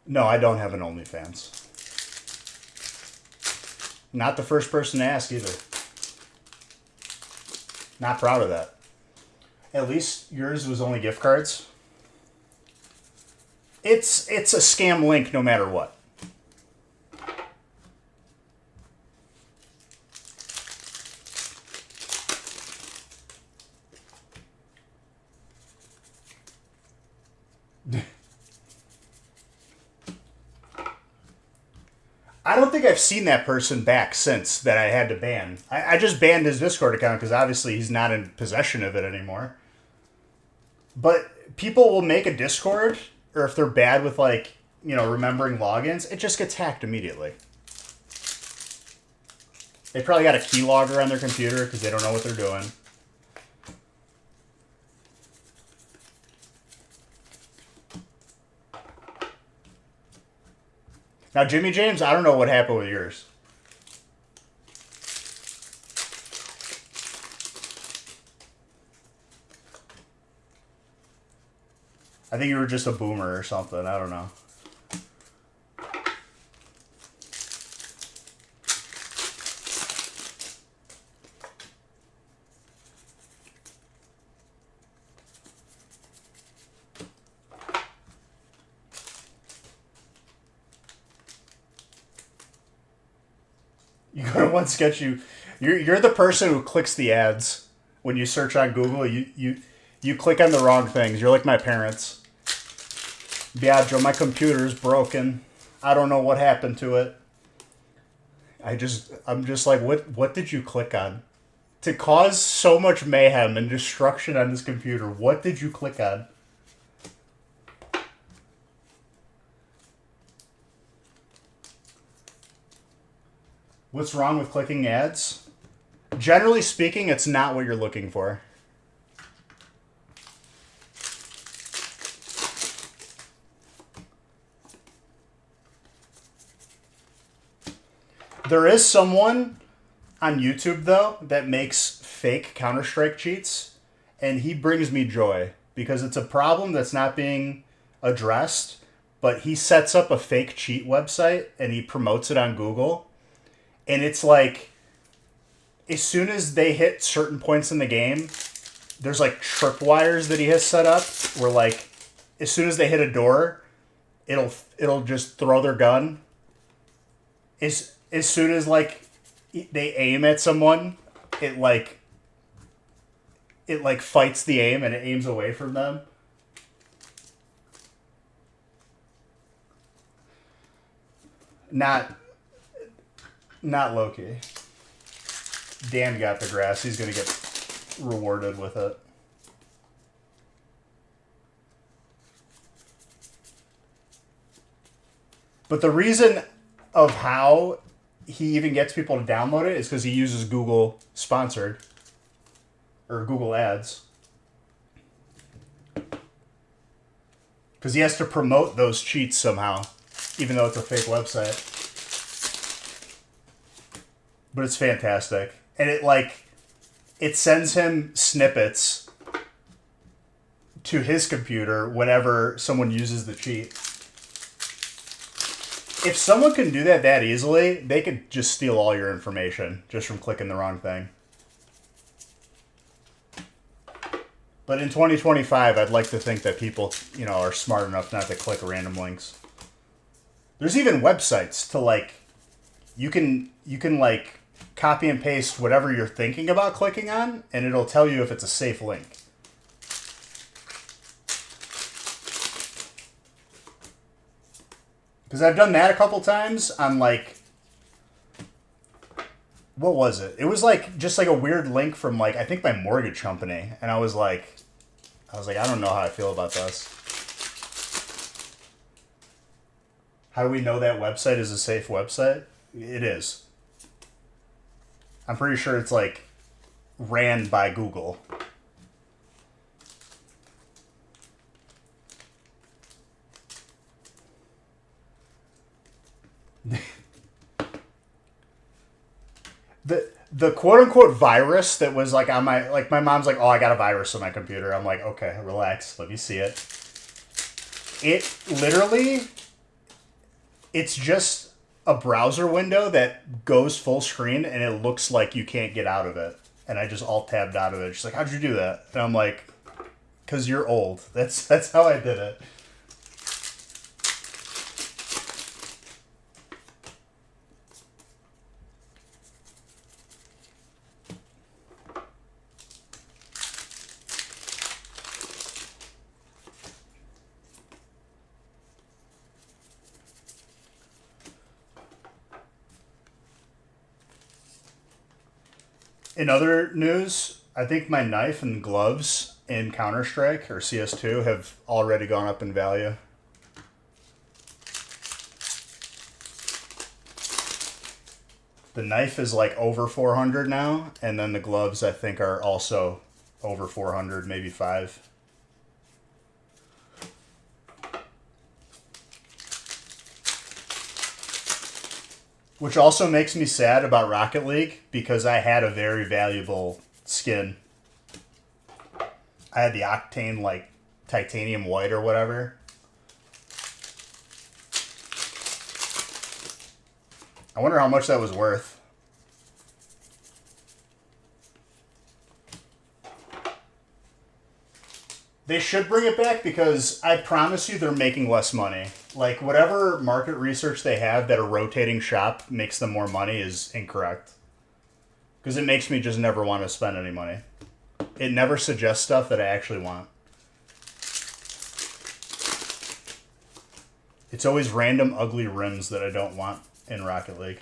No, I don't have an OnlyFans. Not the first person to ask either. Not proud of that. At least yours was only gift cards. It's a scam link no matter what. I don't think I've seen that person back since that I had to ban. I just banned his Discord account because obviously he's not in possession of it anymore. But people will make a Discord, or if they're bad with, like, you know, remembering logins, it just gets hacked immediately. They probably got a keylogger on their computer because they don't know what they're doing. Now, Jimmy James, I don't know what happened with yours. I think you were just a boomer or something. I don't know. You go to one sketch. You're the person who clicks the ads when you search on Google. You click on the wrong things. You're like my parents. Biagio, my computer's broken. I don't know what happened to it. I'm just like, what did you click on? To cause so much mayhem and destruction on this computer, what did you click on? What's wrong with clicking ads? Generally speaking, it's not what you're looking for. There is someone on YouTube, though, that makes fake Counter-Strike cheats, and he brings me joy because it's a problem that's not being addressed, but he sets up a fake cheat website and he promotes it on Google, and it's like, as soon as they hit certain points in the game, there's like tripwires that he has set up where, like, as soon as they hit a door, it'll just throw their gun. As soon as, like, they aim at someone, it fights the aim and it aims away from them. Not Loki. Dan got the grass. He's gonna get rewarded with it. But the reason of how he even gets people to download it is because he uses Google sponsored or Google ads. Because he has to promote those cheats somehow, even though it's a fake website. But it's fantastic. And it sends him snippets to his computer whenever someone uses the cheat. If someone can do that easily, they could just steal all your information just from clicking the wrong thing. But in 2025, I'd like to think that people, you know, are smart enough not to click random links. There's even websites to, like, you can like copy and paste whatever you're thinking about clicking on, and it'll tell you if it's a safe link. Because I've done that a couple times on, like, what was it? It was like just like a weird link from, like, I think my mortgage company, and I was like, I don't know how I feel about this. How do we know that website is a safe website? It is. I'm pretty sure it's, like, ran by Google. the quote unquote virus that was like on my, like my mom's like, oh, I got a virus on my computer. I'm like, okay, relax, let me see it. It literally, it's just a browser window that goes full screen and it looks like you can't get out of it. And I just alt tabbed out of it. She's like, how'd you do that? And I'm like, because you're old. That's how I did it. In other news, I think my knife and gloves in Counter-Strike or CS2 have already gone up in value. The knife is like over 400 now, and then the gloves I think are also over 400, maybe 5. Which also makes me sad about Rocket League because I had a very valuable skin. I had the Octane, like, titanium white or whatever. I wonder how much that was worth. They should bring it back because I promise you they're making less money. Like, whatever market research they have that a rotating shop makes them more money is incorrect. Because it makes me just never want to spend any money. It never suggests stuff that I actually want. It's always random ugly rims that I don't want in Rocket League.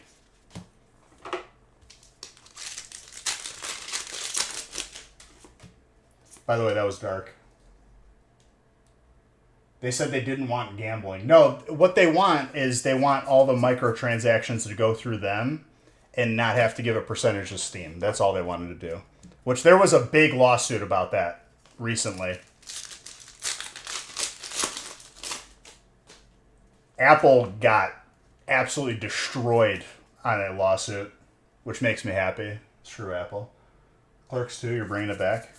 By the way, that was dark. They said they didn't want gambling. No, what they want is they want all the microtransactions to go through them and not have to give a percentage to Steam. That's all they wanted to do. Which there was a big lawsuit about that recently. Apple got absolutely destroyed on a lawsuit, which makes me happy. Screw Apple. Clerks 2, you're bringing it back.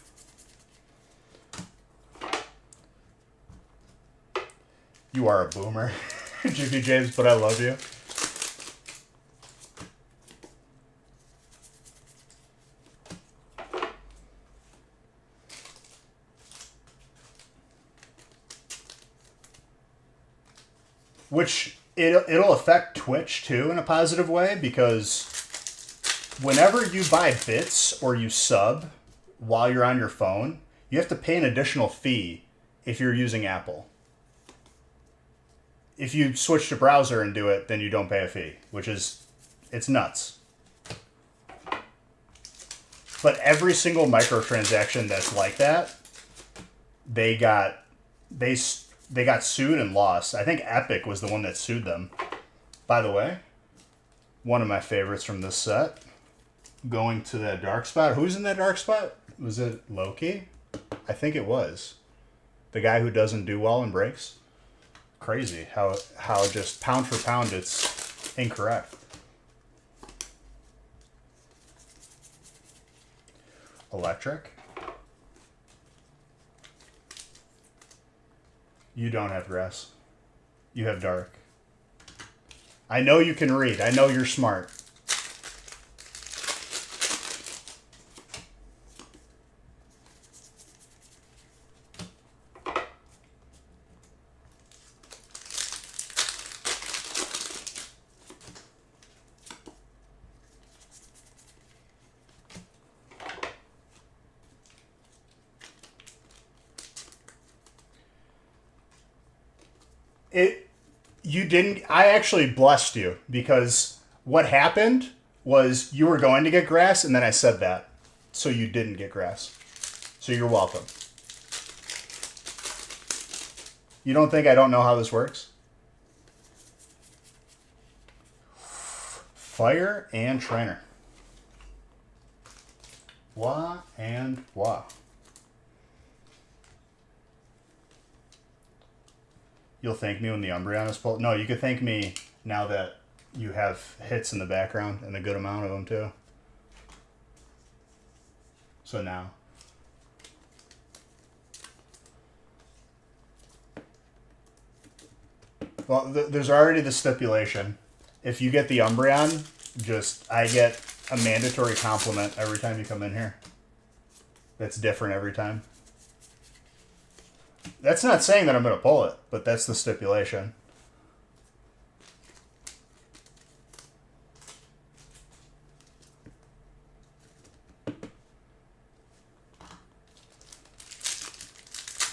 You are a boomer, Jiffy James, but I love you. Which it'll affect Twitch too in a positive way because whenever you buy bits or you sub while you're on your phone, you have to pay an additional fee if you're using Apple. If you switch to browser and do it, then you don't pay a fee, which is, it's nuts. But every single microtransaction that's like that, they got sued and lost. I think Epic was the one that sued them. By the way, one of my favorites from this set, going to that dark spot. Who's in that dark spot? Was it Loki? I think it was. The guy who doesn't do well and breaks. Crazy how just pound for pound it's incorrect. Electric. You don't have grass. You have dark. I know you can read. I know you're smart. I actually blessed you because what happened was you were going to get grass and then I said that. So you didn't get grass. So you're welcome. You don't think I don't know how this works? Fire and trainer. Wah and wah. You'll thank me when the Umbreon is pulled. No, you could thank me now that you have hits in the background and a good amount of them too. So now. Well, there's already the stipulation. If you get the Umbreon, I get a mandatory compliment every time you come in here. That's different every time. That's not saying that I'm going to pull it, but that's the stipulation.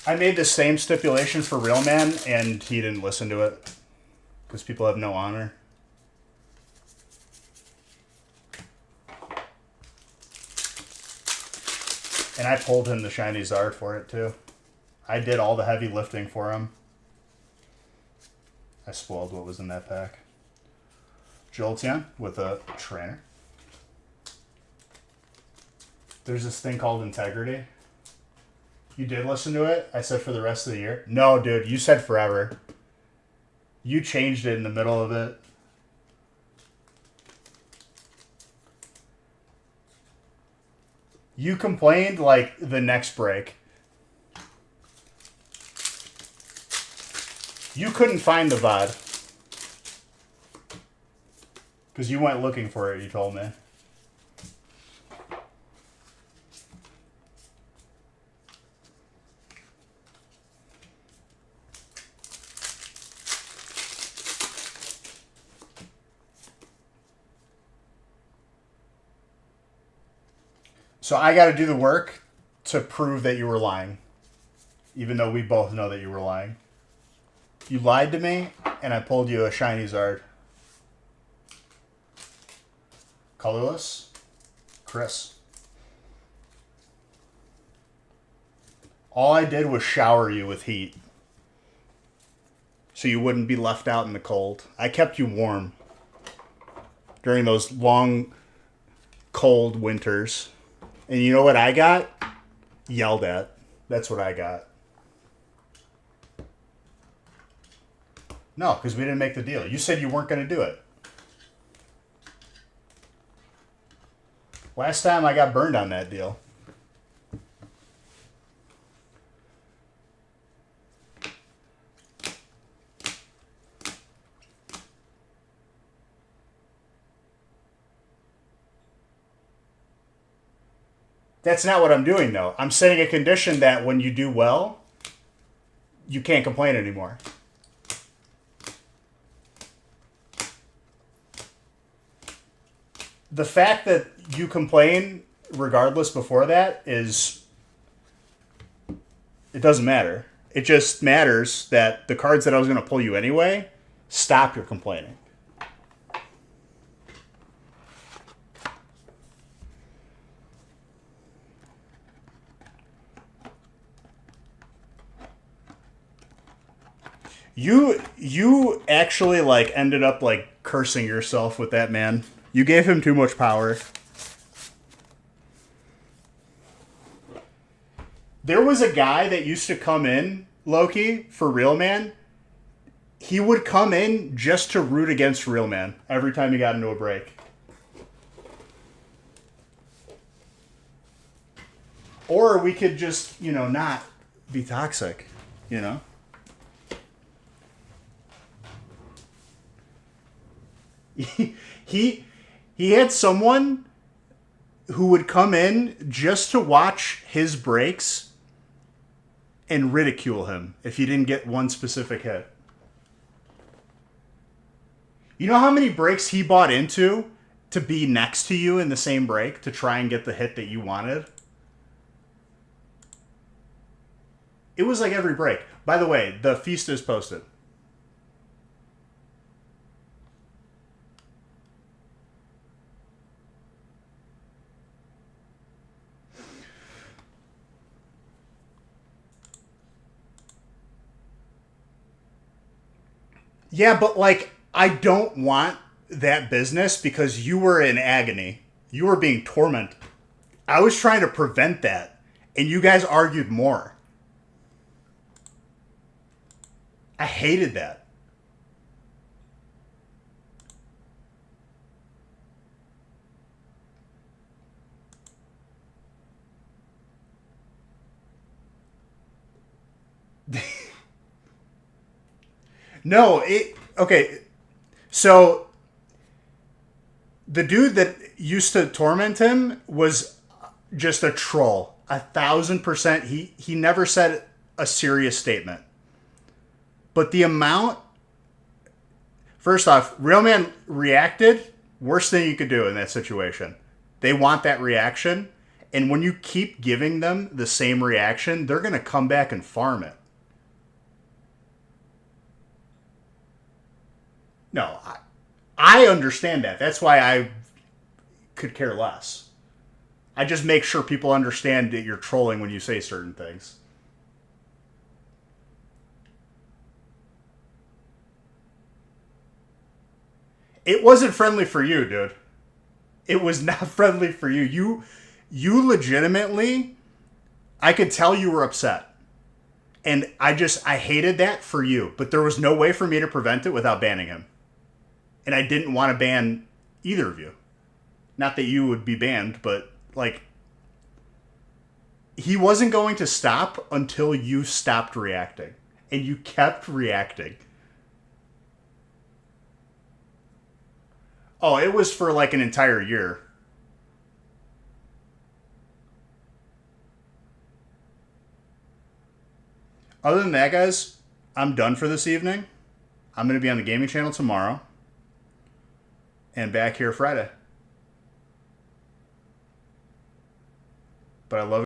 I made the same stipulation for Real Man, and he didn't listen to it. Because people have no honor. And I pulled him the Shiny Zard for it, too. I did all the heavy lifting for him. I spoiled what was in that pack. Jolteon with a trainer. There's this thing called Integrity. You did listen to it? I said for the rest of the year? No, dude, you said forever. You changed it in the middle of it. You complained like the next break. You couldn't find the VOD. Because you went looking for it, you told me. So I got to do the work to prove that you were lying. Even though we both know that you were lying. You lied to me, and I pulled you a Shiny Zard. Colorless. Chris. All I did was shower you with heat. So you wouldn't be left out in the cold. I kept you warm. During those long, cold winters. And you know what I got? Yelled at. That's what I got. No, because we didn't make the deal. You said you weren't going to do it. Last time I got burned on that deal. That's not what I'm doing, though. I'm setting a condition that when you do well, you can't complain anymore. The fact that you complain regardless before that is... It doesn't matter. It just matters that the cards that I was going to pull you anyway, stop your complaining. You actually like ended up like cursing yourself with that man. You gave him too much power. There was a guy that used to come in, Loki, for Real Man. He would come in just to root against Real Man every time he got into a break. Or we could just, not be toxic, He had someone who would come in just to watch his breaks and ridicule him if he didn't get one specific hit. You know how many breaks he bought into to be next to you in the same break to try and get the hit that you wanted? It was like every break. By the way, the feast is posted. Yeah, but I don't want that business because you were in agony. You were being tormented. I was trying to prevent that, and you guys argued more. I hated that. No, okay. So the dude that used to torment him was just a troll. 1,000%. He never said a serious statement. But the amount, first off, Real Man reacted. Worst thing you could do in that situation. They want that reaction. And when you keep giving them the same reaction, they're going to come back and farm it. No, I understand that. That's why I could care less. I just make sure people understand that you're trolling when you say certain things. It wasn't friendly for you, dude. It was not friendly for you. You legitimately, I could tell you were upset. And I hated that for you, but there was no way for me to prevent it without banning him. And I didn't want to ban either of you. Not that you would be banned, but like he wasn't going to stop until you stopped reacting. And you kept reacting. Oh, it was for like an entire year. Other than that, guys, I'm done for this evening. I'm going to be on the gaming channel tomorrow and back here Friday. But I love